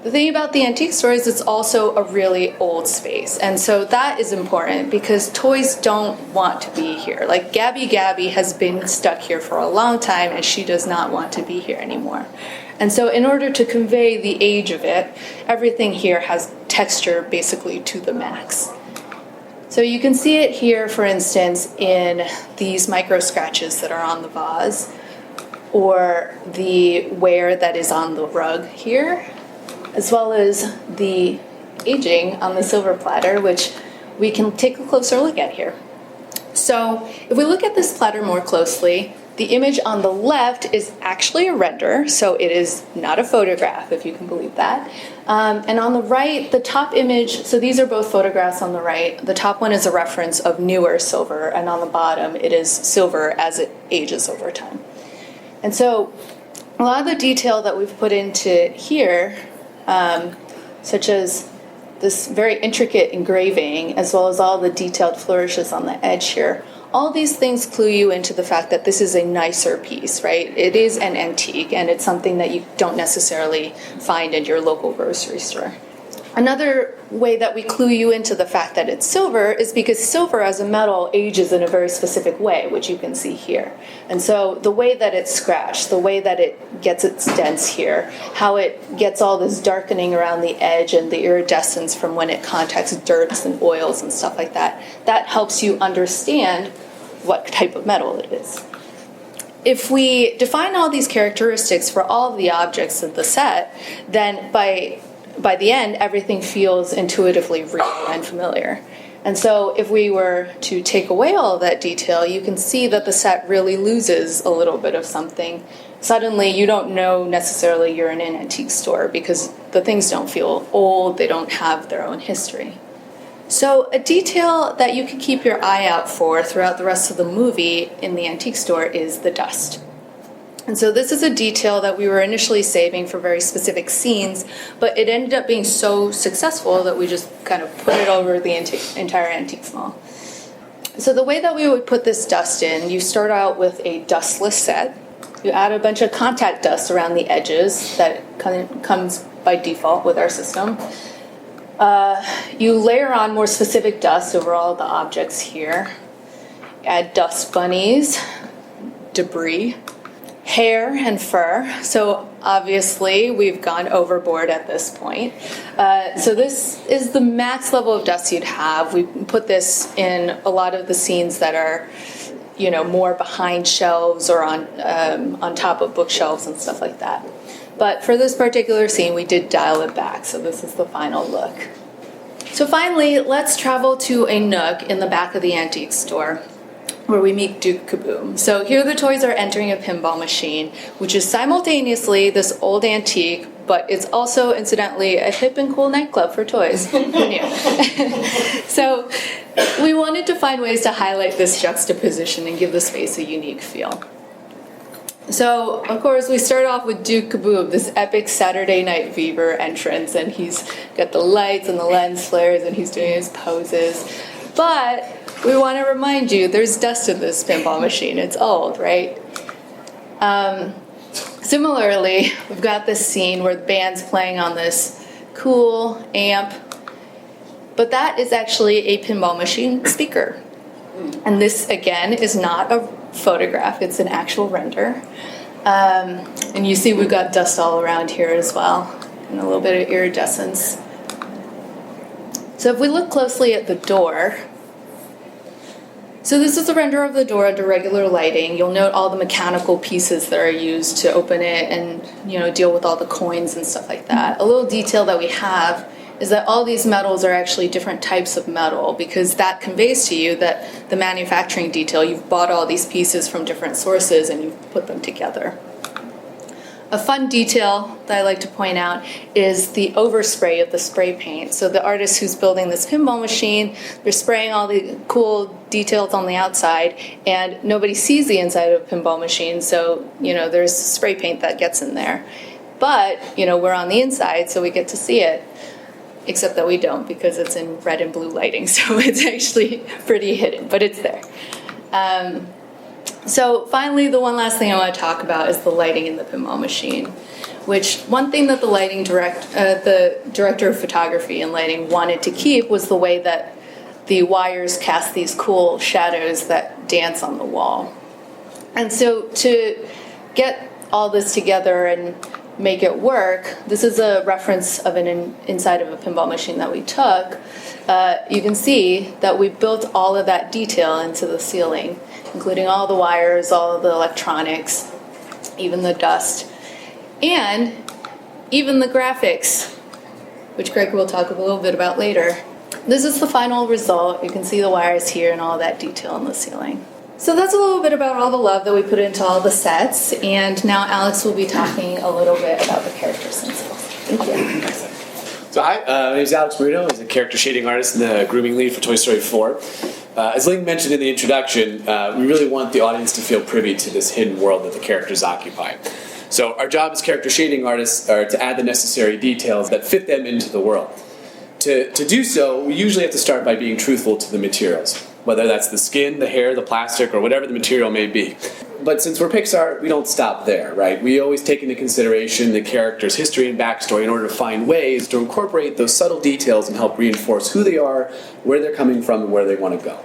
The thing about the antique store is it's also a really old space. And so that is important because toys don't want to be here. Like Gabby has been stuck here for a long time and she does not want to be here anymore. And so in order to convey the age of it, everything here has texture basically to the max. So you can see it here, for instance, in these micro scratches that are on the vase, or the wear that is on the rug here, as well as the aging on the silver platter, which we can take a closer look at here. So if we look at this platter more closely, the image on the left is actually a render, so it is not a photograph, if you can believe that. And on the right, the top image, so these are both photographs on the right. The top one is a reference of newer silver, and on the bottom, it is silver as it ages over time. And so a lot of the detail that we've put into here, such as this very intricate engraving, as well as all the detailed flourishes on the edge here, all these things clue you into the fact that this is a nicer piece, right? It is an antique, and it's something that you don't necessarily find in your local grocery store. Another way that we clue you into the fact that it's silver is because silver as a metal ages in a very specific way, which you can see here. And so the way that it's scratched, the way that it gets its dents here, how it gets all this darkening around the edge and the iridescence from when it contacts dirts and oils and stuff like that, that helps you understand what type of metal it is. If we define all these characteristics for all of the objects of the set, then by the end, everything feels intuitively real and familiar. And so if we were to take away all of that detail, you can see that the set really loses a little bit of something. Suddenly, you don't know necessarily you're in an antique store because the things don't feel old, they don't have their own history. So a detail that you can keep your eye out for throughout the rest of the movie in the antique store is the dust. And so this is a detail that we were initially saving for very specific scenes, but it ended up being so successful that we just kind of put it over the entire antique mall. So the way that we would put this dust in, you start out with a dustless set. You add a bunch of contact dust around the edges that comes by default with our system. You layer on more specific dust over all the objects here. Add dust bunnies, debris, hair and fur. So obviously we've gone overboard at this point. So this is the max level of dust you'd have. We put this in a lot of the scenes that are, more behind shelves or on top of bookshelves and stuff like that. But for this particular scene, we did dial it back. So this is the final look. So finally, let's travel to a nook in the back of the antique store, where we meet Duke Kaboom. So here the toys are entering a pinball machine, which is simultaneously this old antique, but it's also, incidentally, a hip and cool nightclub for toys. Who knew? So we wanted to find ways to highlight this juxtaposition and give the space a unique feel. So, of course, we start off with Duke Kaboom, this epic Saturday Night Fever entrance, and he's got the lights and the lens flares, and he's doing his poses. But we want to remind you, there's dust in this pinball machine. It's old, right? Similarly, we've got this scene where the band's playing on this cool amp, but that is actually a pinball machine speaker. And this, again, is not a photograph. It's an actual render. And you see we've got dust all around here as well, and a little bit of iridescence. So if we look closely at the door, so this is a render of the door under regular lighting. You'll note all the mechanical pieces that are used to open it and, deal with all the coins and stuff like that. A little detail that we have is that all these metals are actually different types of metal, because that conveys to you that the manufacturing detail, you've bought all these pieces from different sources and you've put them together. A fun detail that I like to point out is the overspray of the spray paint. So the artist who's building this pinball machine, they're spraying all the cool details on the outside, and nobody sees the inside of a pinball machine, so, there's spray paint that gets in there. But, we're on the inside, so we get to see it. Except that we don't, because it's in red and blue lighting, so it's actually pretty hidden, but it's there. So finally, the one last thing I want to talk about is the lighting in the pinball machine, which one thing that the director of photography and lighting wanted to keep was the way that the wires cast these cool shadows that dance on the wall. And so to get all this together and make it work, this is a reference of inside of a pinball machine that we took. You can see that we built all of that detail into the ceiling, including all the wires, all of the electronics, even the dust, and even the graphics, which Greg will talk a little bit about later. This is the final result. You can see the wires here and all that detail in the ceiling. So that's a little bit about all the love that we put into all the sets, and now Alex will be talking a little bit about the characters themselves. Thank you. So hi, my name is Alex Marino. I'm a character shading artist and the grooming lead for Toy Story 4. As Ling mentioned in the introduction, we really want the audience to feel privy to this hidden world that the characters occupy. So our job as character shading artists are to add the necessary details that fit them into the world. To do so, we usually have to start by being truthful to the materials, whether that's the skin, the hair, the plastic, or whatever the material may be. But since we're Pixar, we don't stop there, right? We always take into consideration the character's history and backstory in order to find ways to incorporate those subtle details and help reinforce who they are, where they're coming from, and where they want to go.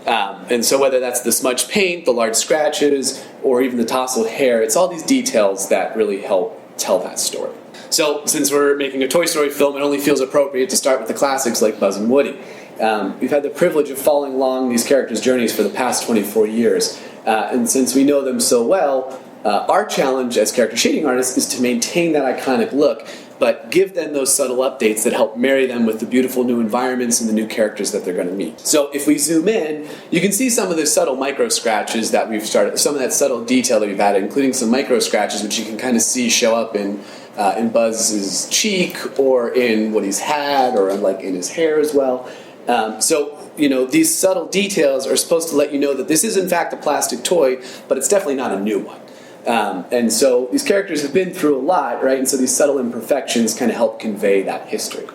And so whether that's the smudged paint, the large scratches, or even the tousled hair, it's all these details that really help tell that story. So since we're making a Toy Story film, it only feels appropriate to start with the classics like Buzz and Woody. We've had the privilege of following along these characters' journeys for the past 24 years. And since we know them so well, our challenge as character shading artists is to maintain that iconic look, but give them those subtle updates that help marry them with the beautiful new environments and the new characters that they're going to meet. So if we zoom in, you can see some of the subtle micro scratches that we've started, some of that subtle detail that we've added, including some micro scratches, which you can kind of see show up in Buzz's cheek or in Woody's hat or like in his hair as well. So these subtle details are supposed to let you know that this is in fact a plastic toy, but it's definitely not a new one. And so these characters have been through a lot, right? And so these subtle imperfections kind of help convey that history.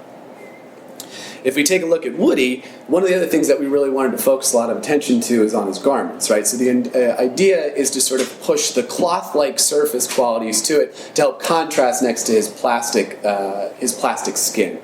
If we take a look at Woody, one of the other things that we really wanted to focus a lot of attention to is on his garments, right? So the idea is to sort of push the cloth-like surface qualities to it to help contrast next to his plastic skin.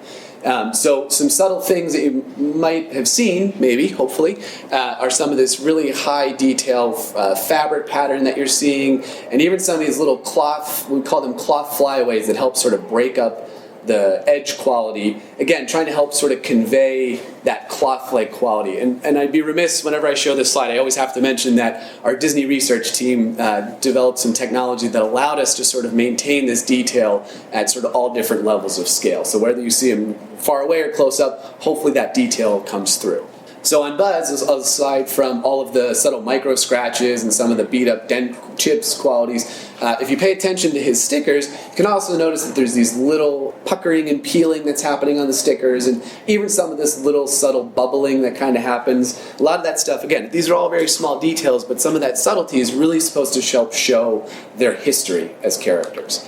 So some subtle things that you might have seen, maybe, hopefully, are some of this really high detail fabric pattern that you're seeing, and even some of these little cloth, we call them cloth flyaways, that help sort of break up the edge quality. Again, trying to help sort of convey that cloth-like quality. And I'd be remiss whenever I show this slide, I always have to mention that our Disney research team developed some technology that allowed us to sort of maintain this detail at sort of all different levels of scale. So whether you see them far away or close up, hopefully that detail comes through. So on Buzz, aside from all of the subtle micro scratches and some of the beat up dent chips qualities, if you pay attention to his stickers, you can also notice that there's these little puckering and peeling that's happening on the stickers, and even some of this little subtle bubbling that kind of happens. A lot of that stuff, again, these are all very small details, but some of that subtlety is really supposed to help show their history as characters.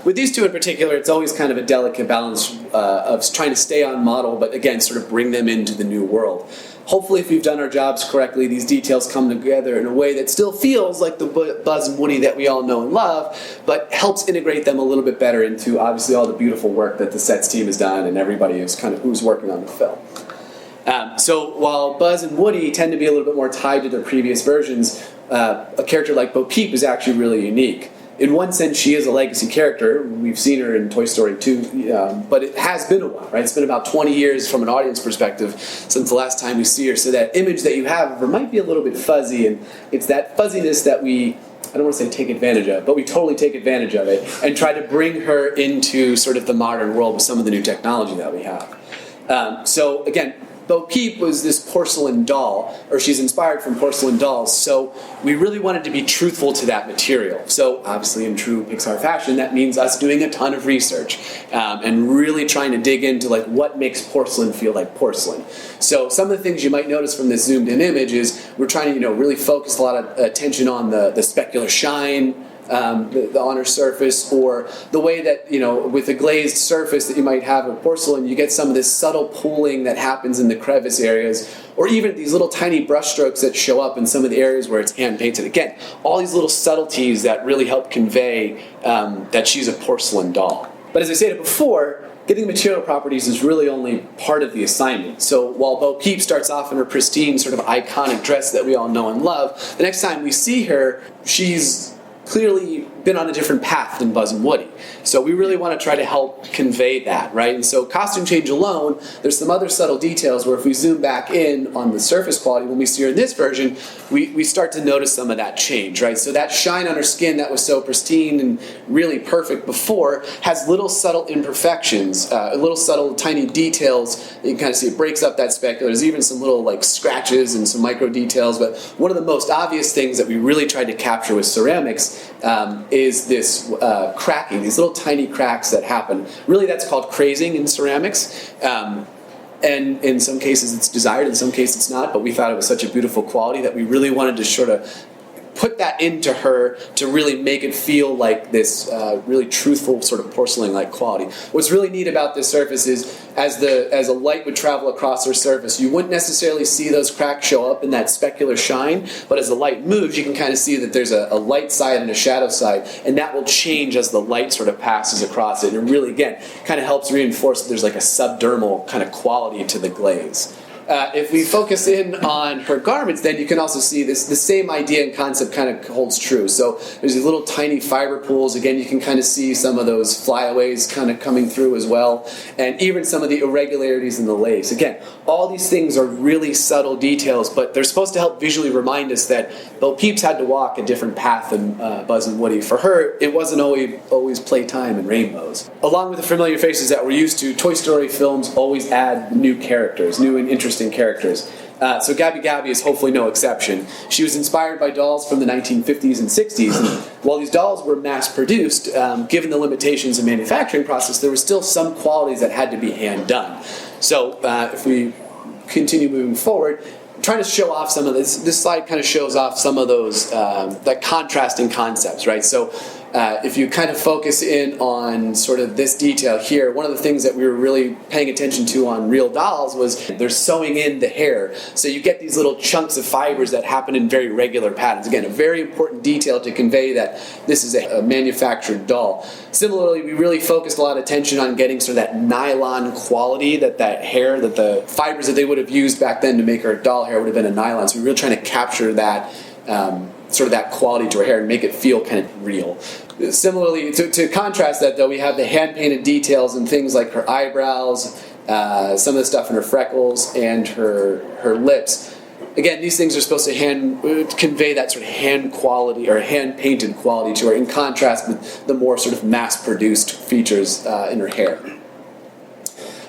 With these two in particular, it's always kind of a delicate balance of trying to stay on model, but again, sort of bring them into the new world. Hopefully, if we've done our jobs correctly, these details come together in a way that still feels like the Buzz and Woody that we all know and love, but helps integrate them a little bit better into, obviously, all the beautiful work that the sets team has done and everybody is kind of who's working on the film. So while Buzz and Woody tend to be a little bit more tied to their previous versions, a character like Peep is actually really unique. In one sense, she is a legacy character. We've seen her in Toy Story 2, but it has been a while, right? It's been about 20 years from an audience perspective since the last time we see her. So that image that you have of her might be a little bit fuzzy, and it's that fuzziness that I don't want to say take advantage of, but we totally take advantage of it and try to bring her into sort of the modern world with some of the new technology that we have. So again, Bo Peep was this porcelain doll, or she's inspired from porcelain dolls, so we really wanted to be truthful to that material. So obviously in true Pixar fashion, that means us doing a ton of research and really trying to dig into like what makes porcelain feel like porcelain. So some of the things you might notice from this zoomed in image is we're trying to really focus a lot of attention on the specular shine, on her surface, or the way that, with a glazed surface that you might have of porcelain, you get some of this subtle pooling that happens in the crevice areas, or even these little tiny brush strokes that show up in some of the areas where it's hand painted. Again, all these little subtleties that really help convey that she's a porcelain doll. But as I stated before, getting material properties is really only part of the assignment. So while Bo Peep starts off in her pristine, sort of iconic dress that we all know and love, the next time we see her, she's clearly been on a different path than Buzz and Woody. So we really want to try to help convey that, right? And so costume change alone, there's some other subtle details where if we zoom back in on the surface quality, when we see her in this version, we start to notice some of that change, right? So that shine on her skin that was so pristine and really perfect before has little subtle imperfections, little subtle tiny details. You can kind of see it breaks up that specular. There's even some little like scratches and some micro details, but one of the most obvious things that we really tried to capture with ceramics is this cracking, these little tiny cracks that happen. Really, that's called crazing in ceramics. And in some cases it's desired, in some cases it's not, but we thought it was such a beautiful quality that we really wanted to sort of put that into her to really make it feel like this really truthful sort of porcelain-like quality. What's really neat about this surface is as a light would travel across her surface, you wouldn't necessarily see those cracks show up in that specular shine, but as the light moves, you can kind of see that there's a light side and a shadow side, and that will change as the light sort of passes across it. And it really, again, kind of helps reinforce that there's like a subdermal kind of quality to the glaze. If we focus in on her garments, then you can also see the same idea and concept kind of holds true. So there's these little tiny fiber pools. Again, you can kind of see some of those flyaways kind of coming through as well, and even some of the irregularities in the lace. Again, all these things are really subtle details, but they're supposed to help visually remind us that Bo Peep's had to walk a different path than Buzz and Woody. For her, it wasn't always playtime and rainbows. Along with the familiar faces that we're used to, Toy Story films always add new characters, new and interesting characters. So Gabby Gabby is hopefully no exception. She was inspired by dolls from the 1950s and 60s, and while these dolls were mass-produced, given the limitations of manufacturing process, there were still some qualities that had to be hand-done. So if we continue moving forward, trying to show off some of this slide kind of shows off some of those that contrasting concepts, right? So if you kind of focus in on sort of this detail here, one of the things that we were really paying attention to on real dolls was they're sewing in the hair. So you get these little chunks of fibers that happen in very regular patterns. Again, a very important detail to convey that this is a manufactured doll. Similarly, we really focused a lot of attention on getting sort of that nylon quality, that hair, that the fibers that they would have used back then to make her doll hair would have been a nylon. So we were really trying to capture that sort of that quality to her hair and make it feel kind of real. Similarly, to contrast that, though, we have the hand-painted details and things like her eyebrows, some of the stuff in her freckles, and her lips. Again, these things are supposed to convey that sort of hand quality or hand-painted quality to her, in contrast with the more sort of mass-produced features in her hair.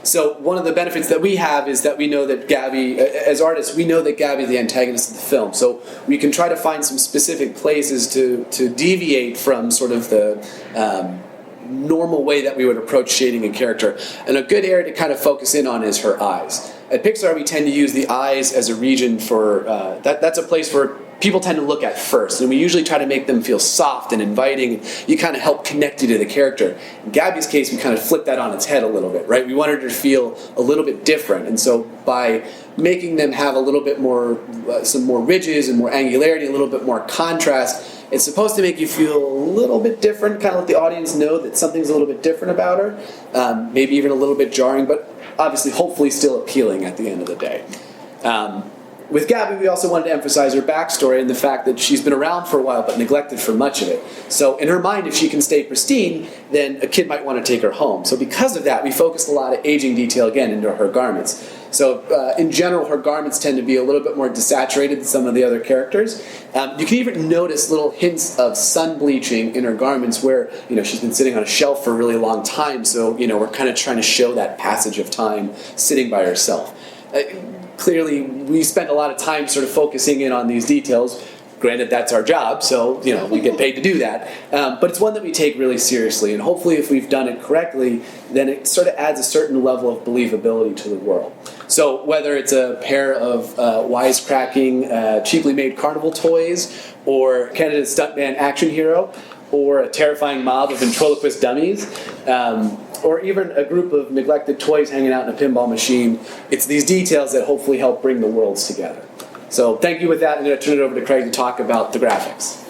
So one of the benefits that we have is that we know that Gabby, as artists, we know that Gabby is the antagonist of the film. So we can try to find some specific places to deviate from sort of the normal way that we would approach shading a character. And a good area to kind of focus in on is her eyes. At Pixar, we tend to use the eyes as a region for, that's a place where people tend to look at first, and we usually try to make them feel soft and inviting. You kind of help connect you to the character. In Gabby's case, we kind of flip that on its head a little bit, right? We wanted her to feel a little bit different, and so by making them have a little bit more, some more ridges and more angularity, a little bit more contrast, it's supposed to make you feel a little bit different, kind of let the audience know that something's a little bit different about her, maybe even a little bit jarring, but obviously, hopefully still appealing at the end of the day. With Gabby, we also wanted to emphasize her backstory and the fact that she's been around for a while but neglected for much of it. So in her mind, if she can stay pristine, then a kid might want to take her home. So because of that, we focused a lot of aging detail, again, into her garments. So in general, her garments tend to be a little bit more desaturated than some of the other characters. You can even notice little hints of sun bleaching in her garments where, she's been sitting on a shelf for a really long time. So, we're kind of trying to show that passage of time sitting by herself. Clearly, we spend a lot of time sort of focusing in on these details. Granted, that's our job, so we get paid to do that. But it's one that we take really seriously, and hopefully, if we've done it correctly, then it sort of adds a certain level of believability to the world. So whether it's a pair of wisecracking, cheaply made carnival toys, or Canada's stuntman action hero, or a terrifying mob of ventriloquist dummies, or even a group of neglected toys hanging out in a pinball machine, it's these details that hopefully help bring the worlds together. So thank you. With that, I'm going to turn it over to Craig to talk about the graphics.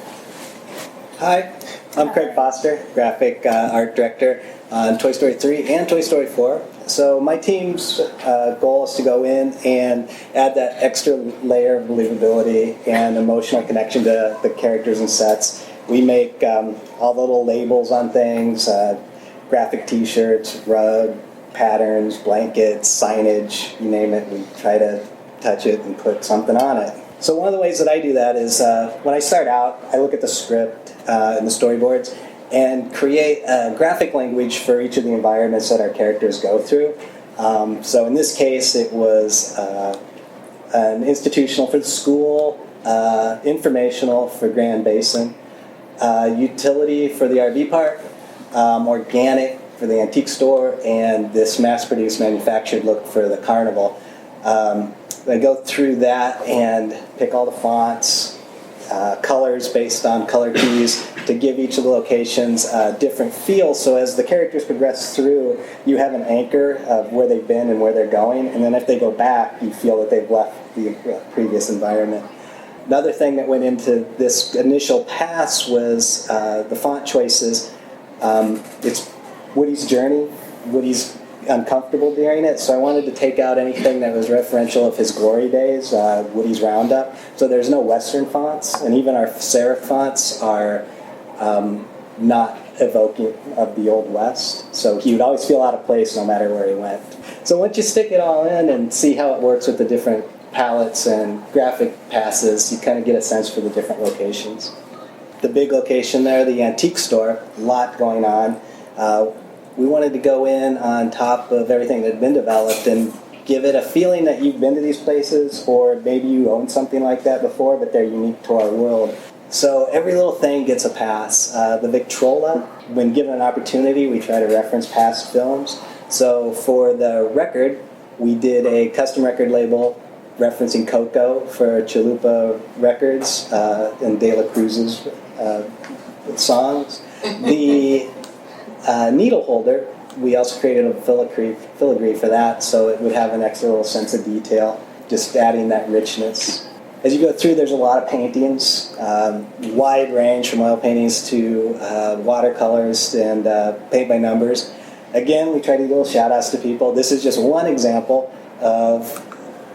Hi, I'm Craig Foster, graphic art director on Toy Story 3 and Toy Story 4. So my team's goal is to go in and add that extra layer of believability and emotional connection to the characters and sets, We make all the little labels on things, graphic t-shirts, rug, patterns, blankets, signage, you name it. We try to touch it and put something on it. So one of the ways that I do that is when I start out, I look at the script and the storyboards and create a graphic language for each of the environments that our characters go through. So in this case, it was an institutional for the school, informational for Grand Basin, utility for the RV park, organic for the antique store, and this mass-produced manufactured look for the carnival. I go through that and pick all the fonts, colors based on color keys to give each of the locations a different feel. So as the characters progress through, you have an anchor of where they've been and where they're going, and then if they go back, you feel that they've left the previous environment. Another thing that went into this initial pass was the font choices. It's Woody's journey. Woody's uncomfortable during it, so I wanted to take out anything that was referential of his glory days, Woody's Roundup. So there's no Western fonts, and even our serif fonts are not evoking of the Old West. So he would always feel out of place no matter where he went. So once you stick it all in and see how it works with the different palettes and graphic passes, you kind of get a sense for the different locations. The big location there, the antique store, a lot going on. We wanted to go in on top of everything that had been developed and give it a feeling that you've been to these places, or maybe you owned something like that before, but they're unique to our world. So every little thing gets a pass. The Victrola, when given an opportunity, we try to reference past films. So for the record, we did a custom record label referencing Coco for Chalupa Records and De La Cruz's songs. The needle holder, we also created a filigree for that, so it would have an extra little sense of detail, just adding that richness. As you go through, there's a lot of paintings, wide range from oil paintings to watercolors and paint by numbers. Again, we try to do little shout-outs to people. This is just one example of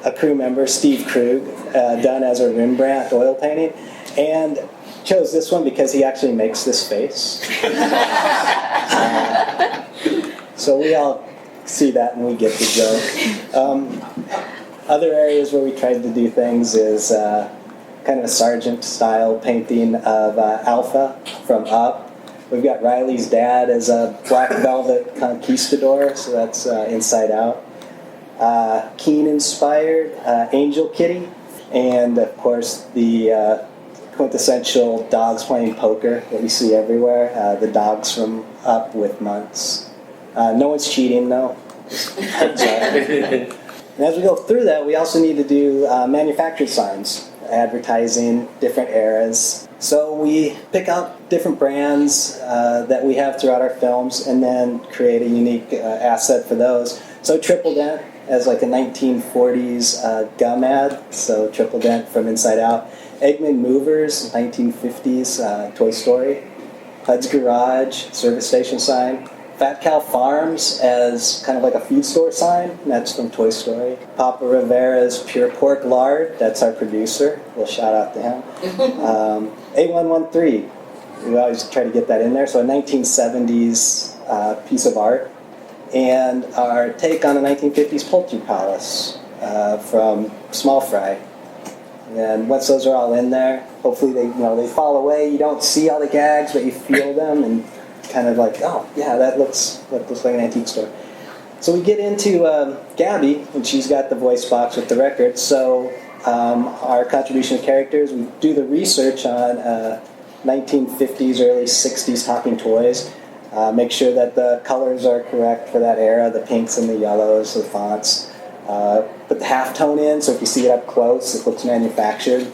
a crew member, Steve Krug, done as a Rembrandt oil painting, and chose this one because he actually makes this face. So we all see that and we get the joke. Other areas where we tried to do things is kind of a Sargent-style painting of Alpha from Up. We've got Riley's dad as a black velvet conquistador, so that's Inside Out. Keen-inspired Angel Kitty, and of course the quintessential dogs playing poker that we see everywhere, the dogs from Up with Months. No one's cheating, though. And as we go through that, we also need to do manufactured signs, advertising different eras. So we pick out different brands that we have throughout our films and then create a unique asset for those. So Triple Dent as like a 1940s gum ad, so Triple Dent from Inside Out. Eggman Movers, 1950s Toy Story. Hud's Garage, service station sign. Fat Cow Farms as kind of like a feed store sign, and that's from Toy Story. Papa Rivera's Pure Pork Lard, that's our producer. We'll shout out to him. A113, we always try to get that in there. So a 1970s piece of art. And our take on the 1950s Poultry Palace from Small Fry. And once those are all in there, hopefully they fall away. You don't see all the gags, but you feel them and kind of like, oh, yeah, that looks like an antique store. So we get into Gabby, and she's got the voice box with the record. So our contribution of characters, we do the research on 1950s, early 60s talking toys. Make sure that the colors are correct for that era, the pinks and the yellows, the fonts. Put the halftone in, so if you see it up close, it looks manufactured.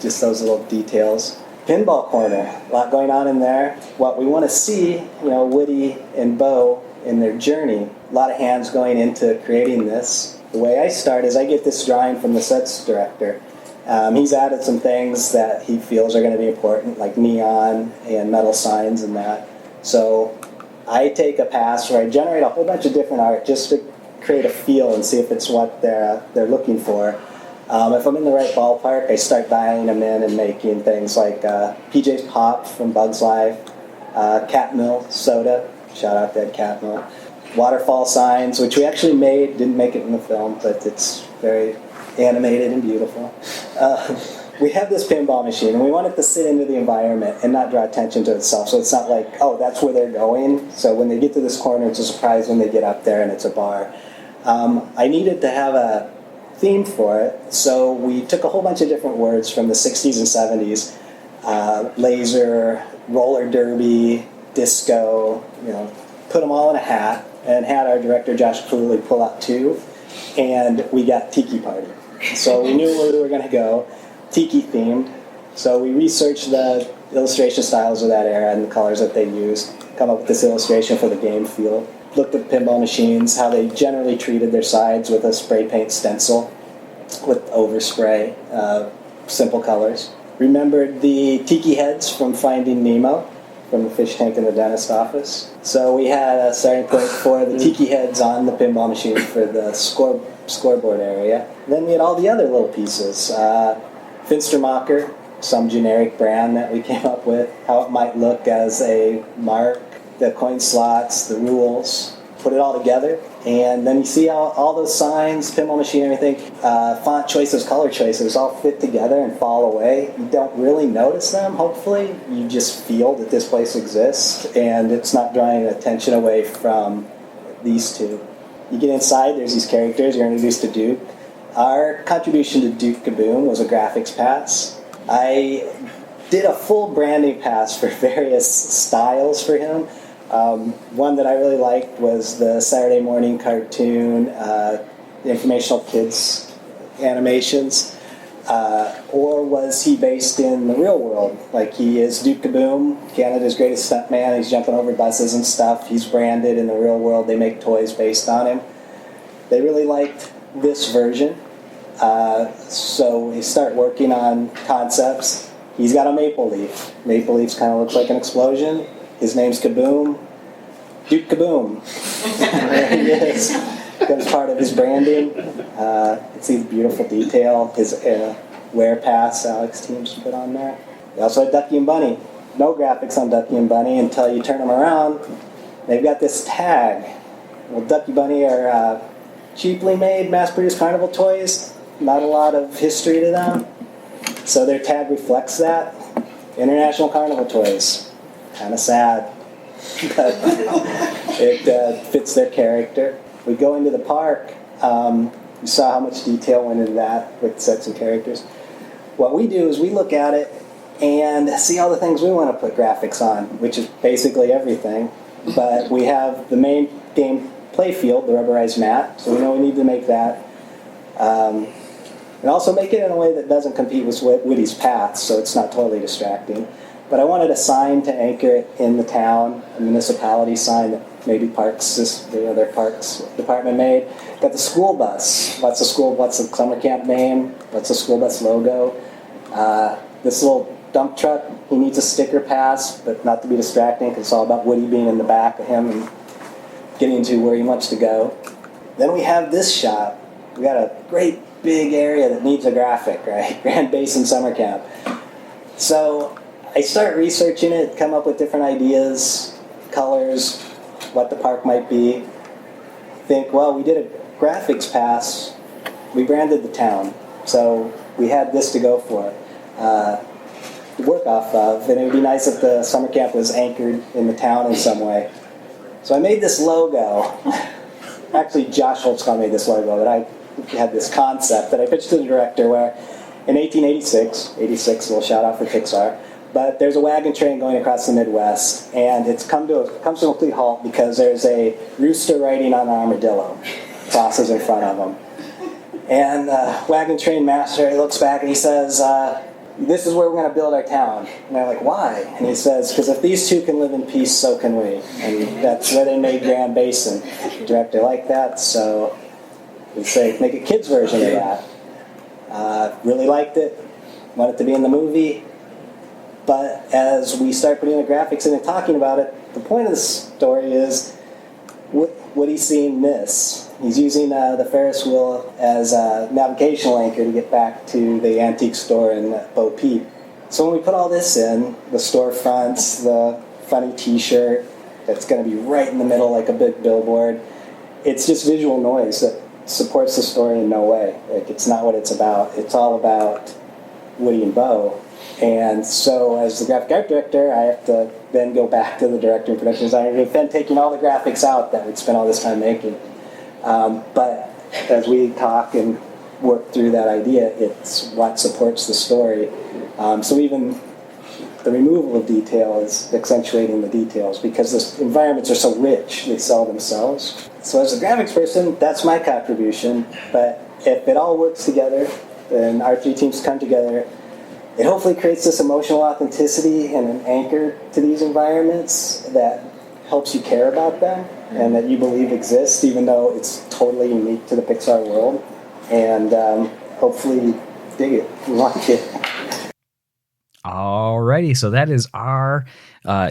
Just those little details. Pinball corner, a lot going on in there. What we want to see, Woody and Bo in their journey, a lot of hands going into creating this. The way I start is I get this drawing from the sets director. He's added some things that he feels are going to be important, like neon and metal signs and that. So I take a pass where I generate a whole bunch of different art just to create a feel and see if it's what they're looking for. If I'm in the right ballpark, I start dialing them in and making things like PJ's Pop from Bugs Life, Cat Mill Soda, shout out to Ed Cat Mill, waterfall signs, which we actually made, didn't make it in the film, but it's very animated and beautiful. We have this pinball machine, and we want it to sit into the environment and not draw attention to itself. So it's not like, oh, that's where they're going. So when they get to this corner, it's a surprise when they get up there and it's a bar. I needed to have a theme for it, so we took a whole bunch of different words from the 60s and 70s. Laser, roller derby, disco, put them all in a hat, and had our director Josh Cooley pull out 2, and we got Tiki Party. So we knew where we were going to go. Tiki themed, so we researched the illustration styles of that era and the colors that they used, come up with this illustration for the game field, looked at pinball machines, how they generally treated their sides with a spray paint stencil with overspray, simple colors. Remembered the tiki heads from Finding Nemo, from the fish tank in the dentist office. So we had a starting point for the tiki heads on the pinball machine for the scoreboard area. Then we had all the other little pieces. Finstermacher, some generic brand that we came up with, how it might look as a mark, the coin slots, the rules, put it all together. And then you see how all those signs, pinball machine, everything, font choices, color choices all fit together and fall away. You don't really notice them, hopefully. You just feel that this place exists, and it's not drawing attention away from these two. You get inside, there's these characters, you're introduced to Duke. Our contribution to Duke Kaboom was a graphics pass. I did a full branding pass for various styles for him. One that I really liked was the Saturday morning cartoon, the informational kids animations. Or was he based in the real world? Like he is Duke Kaboom, Canada's greatest stuntman. He's jumping over buses and stuff. He's branded in the real world. They make toys based on him. They really liked this version. So we start working on concepts. He's got a maple leaf. Maple leaves kind of looks like an explosion. His name's Kaboom. Duke Kaboom. There he is. Becomes part of his branding. It's a beautiful detail. His wear pass Alex teams put on there. We also had Ducky and Bunny. No graphics on Ducky and Bunny until you turn them around. They've got this tag. Well, Ducky Bunny are cheaply made, mass-produced carnival toys. Not a lot of history to them. So their tag reflects that. International Carnival Toys. Kind of sad. But it fits their character. We go into the park. You saw how much detail went into that with sets and characters. What we do is we look at it and see all the things we want to put graphics on, which is basically everything. But we have the main game play field, the rubberized mat, so we know we need to make that. And also make it in a way that doesn't compete with Woody's paths, so it's not totally distracting. But I wanted a sign to anchor it in the town, a municipality sign that maybe the other parks department made. Got the school bus. What's the summer camp name? What's the school bus logo? This little dump truck, he needs a sticker pass, but not to be distracting because it's all about Woody being in the back of him and getting to where he wants to go. Then we have this shot. We got a great big area that needs a graphic, right? Grand Basin Summer Camp. So I start researching it, come up with different ideas, colors, what the park might be. Think, well, we did a graphics pass. We branded the town. So we had this to go for. To work off of, and it would be nice if the summer camp was anchored in the town in some way. So I made this logo. Actually, Josh Holtzclaw made this logo, but I had this concept that I pitched to the director where in 1886, a little shout out for Pixar, but there's a wagon train going across the Midwest, and it comes to a complete halt because there's a rooster riding on an armadillo, crosses in front of him. And wagon train master, he looks back and he says, this is where we're going to build our town. And they're like, why? And he says, because if these two can live in peace, so can we. And that's where they made Grand Basin. The director liked that, so we say, make a kid's version of that. Really liked it. Wanted to be in the movie. But as we start putting the graphics in and talking about it, the point of the story is, Woody's seeing this. He's using the Ferris wheel as a navigational anchor to get back to the antique store in Peep. So when we put all this in, the storefronts, the funny t-shirt that's going to be right in the middle like a big billboard, it's just visual noise that supports the story in no way. Like, it's not what it's about. It's all about Woody and Bo. And so as the graphic art director, I have to then go back to the director and production designer and then taking all the graphics out that we'd spent all this time making. But as we talk and work through that idea, it's what supports the story. So even the removal of detail is accentuating the details because the environments are so rich, they sell themselves. So as a graphics person, that's my contribution. But if it all works together and our three teams come together, it hopefully creates this emotional authenticity and an anchor to these environments that helps you care about them and that you believe exist, even though it's totally unique to the Pixar world. And hopefully dig it, like it. Alrighty, so that is our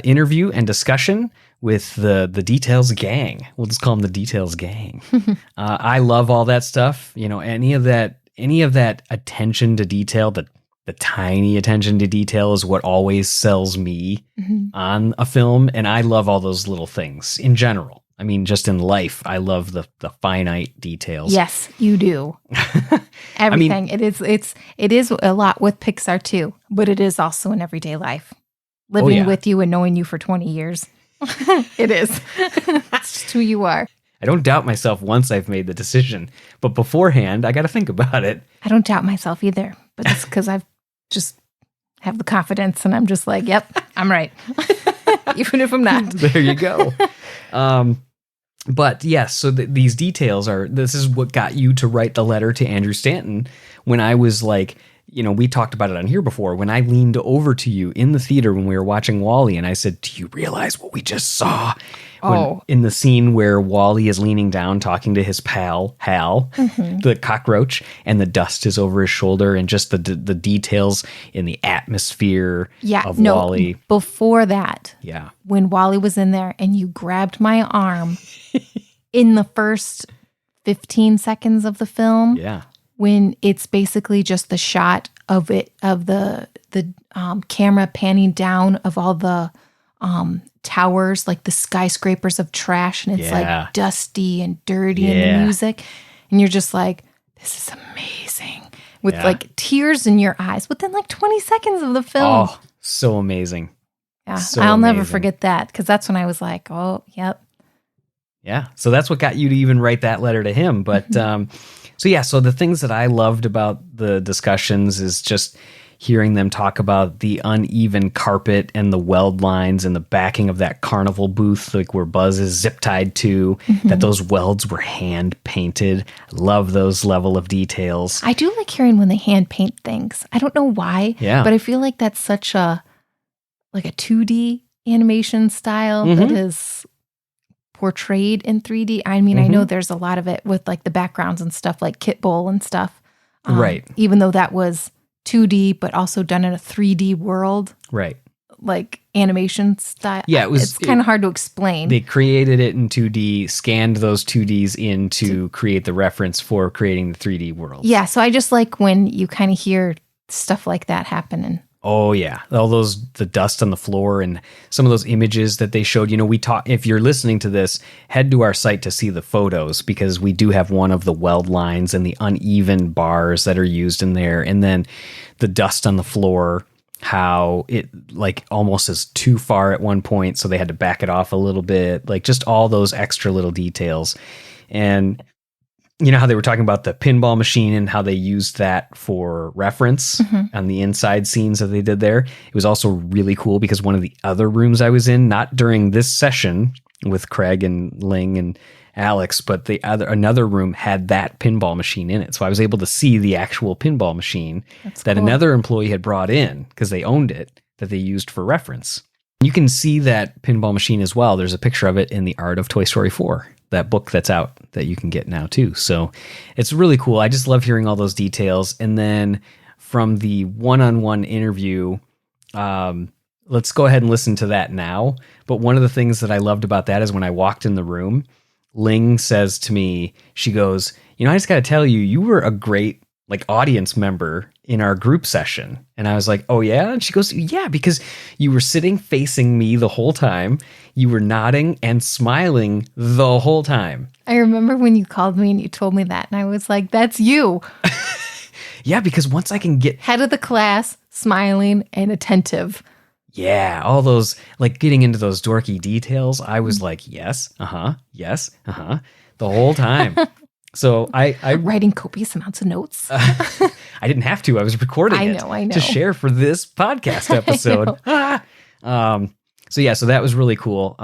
interview and discussion with the Details gang. We'll just call them the Details gang. I love all that stuff. You know, any of that attention to detail, the tiny attention to detail is what always sells me on a film, and I love all those little things in general. I mean, just in life, I love the finite details. Yes, you do. Everything. I mean, it is a lot with Pixar too, but it is also in everyday life. Living with you and knowing you for 20 years. It is. It's just who you are. I don't doubt myself once I've made the decision, but beforehand, I got to think about it. I don't doubt myself either, but it's because I've just have the confidence and I'm just like, yep, I'm right. Even if I'm not. There you go. But yes, so these details this is what got you to write the letter to Andrew Stanton when I was like, you know, we talked about it on here before, when I leaned over to you in the theater when we were watching WALL-E and I said, do you realize what we just saw? In the scene where WALL-E is leaning down talking to his pal, Hal, the cockroach, and the dust is over his shoulder and just the details in the atmosphere of WALL-E. Before that, when WALL-E was in there and you grabbed my arm in the first 15 seconds of the film, when it's basically just the shot of the camera panning down of all the towers, like the skyscrapers of trash, and it's like dusty and dirty and the music, and you're just like, this is amazing, with like tears in your eyes within like 20 seconds of the film. Oh, so amazing. I'll never forget that, because that's when I was like, oh, yep. Yeah, so that's what got you to even write that letter to him. But so the things that I loved about the discussions is just hearing them talk about the uneven carpet and the weld lines and the backing of that carnival booth, like where Buzz is zip tied to, that those welds were hand painted. Love those level of details. I do like hearing when they hand paint things. I don't know why, but I feel like that's such a 2D animation style that is portrayed in 3D. I mean, I know there's a lot of it with like the backgrounds and stuff like Kit Bowl and stuff. Right. Even though that was 2D, but also done in a 3D world. Right. Like animation style. Yeah, it's kind of hard to explain. They created it in 2D, scanned those 2Ds in to create the reference for creating the 3D world. Yeah, so I just like when you kind of hear stuff like that happen. Oh yeah, the dust on the floor and some of those images that they showed. You know, if you're listening to this, head to our site to see the photos, because we do have one of the weld lines and the uneven bars that are used in there, and then the dust on the floor, how it like almost is too far at one point, so they had to back it off a little bit. Like just all those extra little details. And you know how they were talking about the pinball machine and how they used that for reference on the inside scenes that they did there. It was also really cool because one of the other rooms I was in, not during this session with Craig and Ling and Alex, but another room had that pinball machine in it. So I was able to see the actual pinball machine that another employee had brought in because they owned it, that they used for reference. You can see that pinball machine as well. There's a picture of it in the Art of Toy Story 4. That book that's out that you can get now too. So it's really cool. I just love hearing all those details. And then from the one-on-one interview, let's go ahead and listen to that now. But one of the things that I loved about that is when I walked in the room, Ling says to me, she goes, I just got to tell you, you were a great like audience member in our group session. And I was like, oh yeah? And she goes, yeah, because you were sitting facing me the whole time. You were nodding and smiling the whole time. I remember when you called me and you told me that, and I was like, that's you. Yeah, because once I can get head of the class, smiling and attentive. Yeah, all those, like getting into those dorky details, I was like, yes, the whole time. So I writing copious amounts of notes. I didn't have to. I was recording I know. to share for this podcast episode. So that was really cool.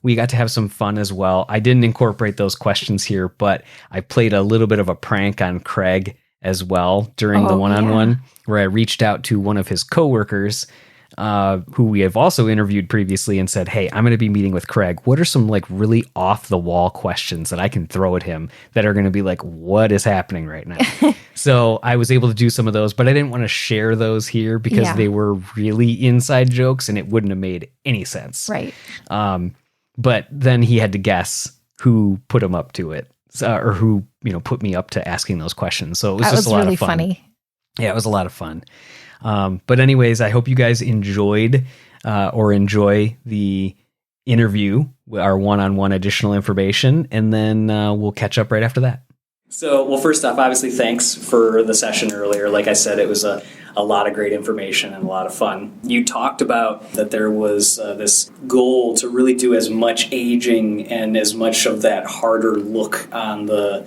We got to have some fun as well. I didn't incorporate those questions here, but I played a little bit of a prank on Craig as well during the one-on-one, where I reached out to one of his coworkers, who we have also interviewed previously, and said, hey, I'm going to be meeting with Craig. What are some like really off the wall questions that I can throw at him that are going to be like, what is happening right now? So I was able to do some of those, but I didn't want to share those here because they were really inside jokes and it wouldn't have made any sense. Right. But then he had to guess who put him up to it, or who, put me up to asking those questions. So it was just a lot really of fun. Funny. Yeah, it was a lot of fun. But anyways, I hope you guys enjoyed or enjoy the interview, our one-on-one additional information, and then we'll catch up right after that. So, well, first off, obviously, thanks for the session earlier. Like I said, it was a lot of great information and a lot of fun. You talked about that there was this goal to really do as much aging and as much of that harder look on the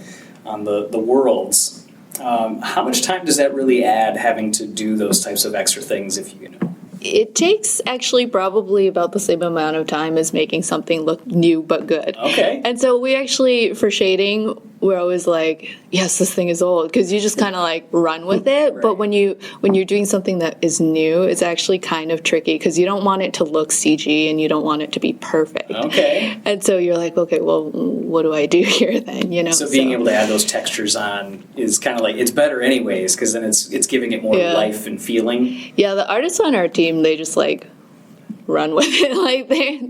worlds. How much time does that really add, having to do those types of extra things, if you know? It takes actually probably about the same amount of time as making something look new but good. Okay. And so we actually, for shading, we're always like, yes, this thing is old, because you just kind of like run with it. Right. But when you're doing something that is new, it's actually kind of tricky because you don't want it to look CG and you don't want it to be perfect. Okay. And so you're like, okay, well, what do I do here then? So being able to add those textures on is kind of like, it's better anyways, because then it's giving it more life and feeling. Yeah, the artists on our team, they just like run with it. Like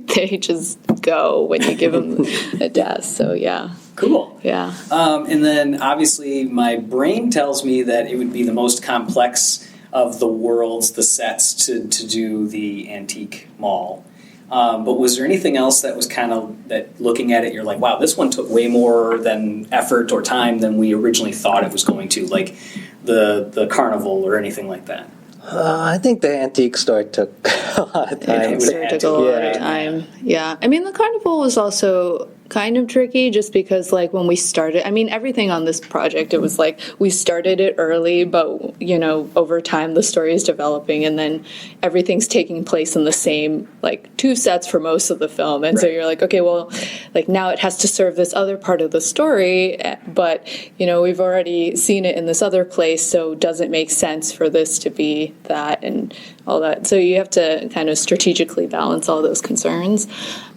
they just go when you give them a task. So yeah. Cool. Yeah. And then obviously my brain tells me that it would be the most complex of the worlds, the sets to do the antique mall. But was there anything else that was kind of, that looking at it, you're like, wow, this one took way more than effort or time than we originally thought it was going to, like the carnival or anything like that? I think the antique store took a lot of time. It took a lot of time. Yeah. I mean, the carnival was also kind of tricky just because, like, when we started, I mean, everything on this project, it was like we started it early, but, over time the story is developing and then everything's taking place in the same, like, 2 sets for most of the film. And so you're like, okay, well, like, now it has to serve this other part of the story, but, we've already seen it in this other place, so does it make sense for this to be that and all that? So you have to kind of strategically balance all those concerns.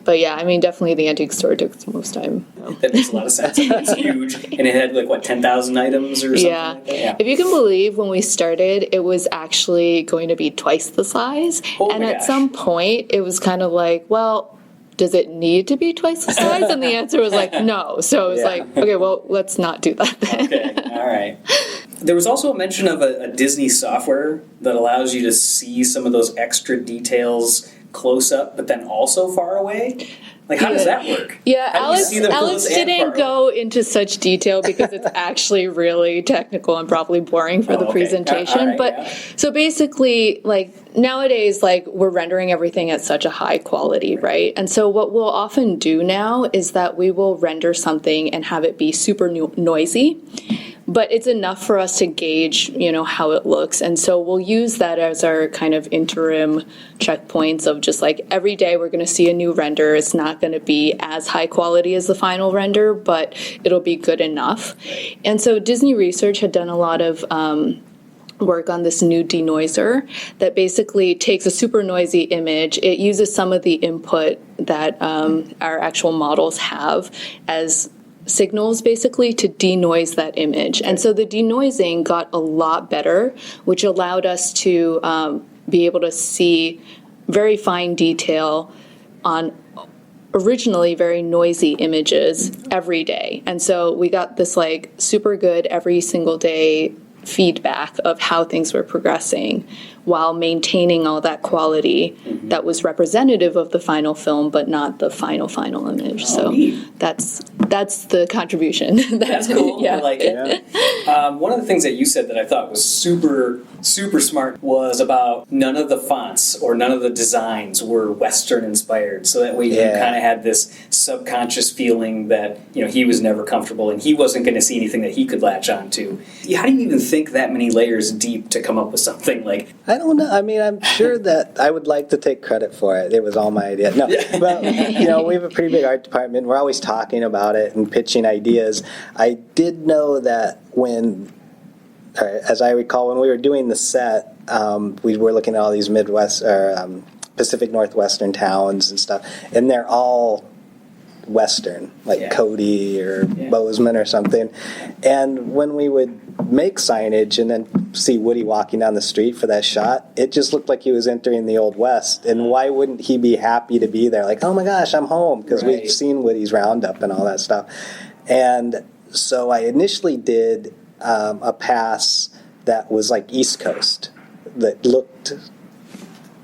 But yeah, I mean, definitely the antique store took the most time. That makes a lot of sense. It's huge. And it had, 10,000 items or something like that? Yeah. If you can believe, when we started, it was actually going to be twice the size. At some point, it was kind of like, well, does it need to be twice the size? And the answer was like, no. So it was like, okay, well, let's not do that then. Okay, all right. There was also a mention of a Disney software that allows you to see some of those extra details close up, but then also far away. Like, how does that work? Yeah, Alex didn't go into such detail because it's actually really technical and probably boring for the presentation. So basically, like, nowadays, like, we're rendering everything at such a high quality, right? And so what we'll often do now is that we will render something and have it be super noisy. But it's enough for us to gauge, how it looks. And so we'll use that as our kind of interim checkpoints of just like every day we're going to see a new render. It's not going to be as high quality as the final render, but it'll be good enough. And so Disney Research had done a lot of work on this new denoiser that basically takes a super noisy image. It uses some of the input that our actual models have as signals basically to denoise that image. And so the denoising got a lot better, which allowed us to be able to see very fine detail on originally very noisy images every day. And so we got this like super good every single day feedback of how things were progressing while maintaining all that quality that was representative of the final film, but not the final image. So that's the contribution. That's cool. Yeah. I like it. Yeah. One of the things that you said that I thought was super smart was about none of the fonts or none of the designs were Western inspired. So that way you kind of had this subconscious feeling that, he was never comfortable and he wasn't going to see anything that he could latch on to. How do you even think that many layers deep to come up with something like... I don't know. I mean, I'm sure that I would like to take credit for it. It was all my idea. No, but, we have a pretty big art department. We're always talking about it and pitching ideas. I did know that as I recall, when we were doing the set, we were looking at all these Midwest or Pacific Northwestern towns and stuff, and they're all Western, like Cody or Bozeman or something. And when we would make signage and then see Woody walking down the street for that shot, it just looked like he was entering the Old West. And why wouldn't he be happy to be there? Like, oh my gosh, I'm home, because we've seen Woody's Roundup and all that stuff. And so I initially did a pass that was like East Coast, that looked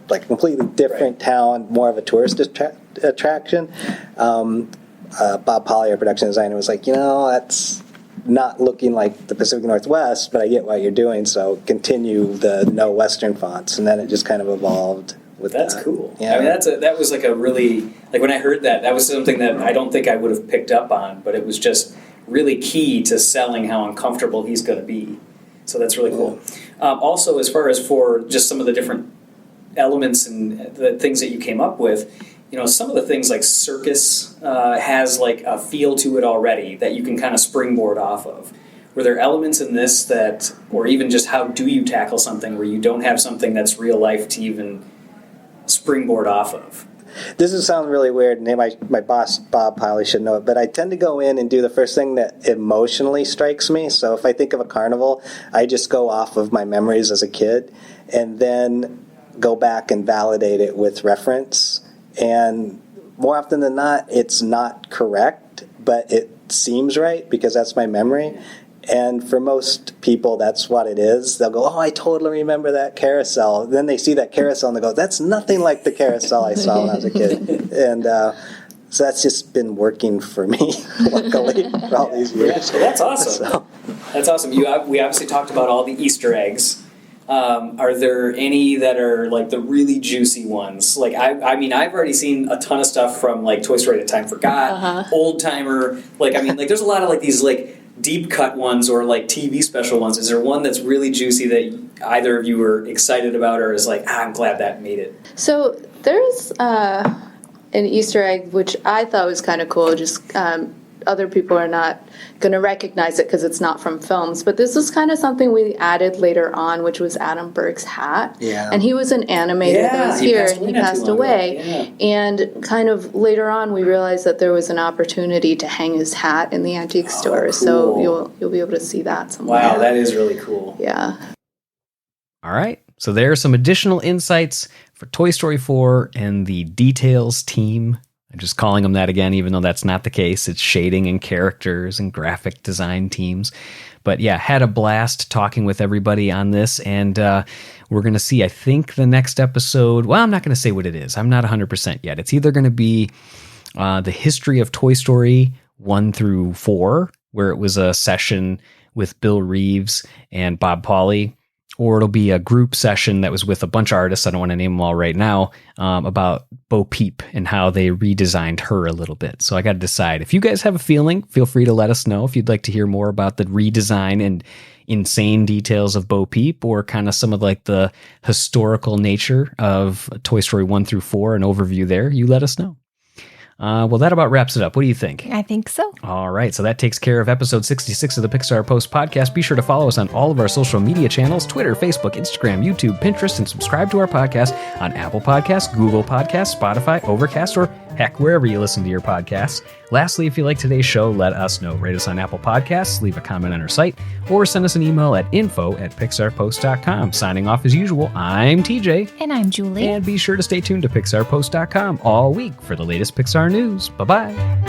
like a completely different town, more of a tourist attraction. Bob Polly, our production designer, was like, that's not looking like the Pacific Northwest, but I get what you're doing, so continue the no Western fonts. And then it just kind of evolved with that. That's cool. Yeah. I mean, that was like a really, like when I heard that was something that I don't think I would have picked up on, but it was just really key to selling how uncomfortable he's going to be. So that's really cool. Also, as far as for just some of the different elements and the things that you came up with, some of the things like circus has like a feel to it already that you can kind of springboard off of. Were there elements in this that, or even just how do you tackle something where you don't have something that's real life to even springboard off of? This is sound really weird, and my boss, Bob Polly, should know it, but I tend to go in and do the first thing that emotionally strikes me. So if I think of a carnival, I just go off of my memories as a kid, and then go back and validate it with reference. And more often than not, it's not correct, but it seems right because that's my memory. And for most people, that's what it is. They'll go, oh, I totally remember that carousel. Then they see that carousel and they go, that's nothing like the carousel I saw when I was a kid. And so that's just been working for me, luckily, for all these years. Yeah, that's awesome. So. That's awesome. We obviously talked about all the Easter eggs. Are there any that are like the really juicy ones? Like I mean, I've already seen a ton of stuff from like Toy Story: A Time Forgot, Old Timer. Like I mean, like there's a lot of like these like deep cut ones or like TV special ones. Is there one that's really juicy that either of you were excited about, or is like, I'm glad that made it? So there's an Easter egg which I thought was kind of cool. Just other people are not going to recognize it because it's not from films. But this was kind of something we added later on, which was Adam Burke's hat. Yeah. And he was an animator that was here, and he passed away. Yeah. And kind of later on, we realized that there was an opportunity to hang his hat in the antique store. Cool. So you'll be able to see that somewhere. Wow, that is really cool. Yeah. All right. So there are some additional insights for Toy Story 4 and the Details team. I'm just calling them that again, even though that's not the case. It's shading and characters and graphic design teams. But yeah, had a blast talking with everybody on this. And we're going to see, I think, the next episode. Well, I'm not going to say what it is. I'm not 100% yet. It's either going to be the history of Toy Story 1 through 4, where it was a session with Bill Reeves and Bob Pauly, or it'll be a group session that was with a bunch of artists, I don't want to name them all right now, about Bo Peep and how they redesigned her a little bit. So I got to decide. If you guys have a feeling, feel free to let us know if you'd like to hear more about the redesign and insane details of Bo Peep, or kind of some of like the historical nature of Toy Story 1 through 4, an overview there. You let us know. Well, that about wraps it up. What do you think? I think so. All right. So that takes care of episode 66 of the Pixar Post podcast. Be sure to follow us on all of our social media channels, Twitter, Facebook, Instagram, YouTube, Pinterest, and subscribe to our podcast on Apple Podcasts, Google Podcasts, Spotify, Overcast, or heck, wherever you listen to your podcasts. Lastly, if you like today's show, let us know. Rate us on Apple Podcasts, leave a comment on our site, or send us an email at info@pixarpost.com. Signing off as usual, I'm TJ. And I'm Julie. And be sure to stay tuned to pixarpost.com all week for the latest Pixar news. Bye-bye.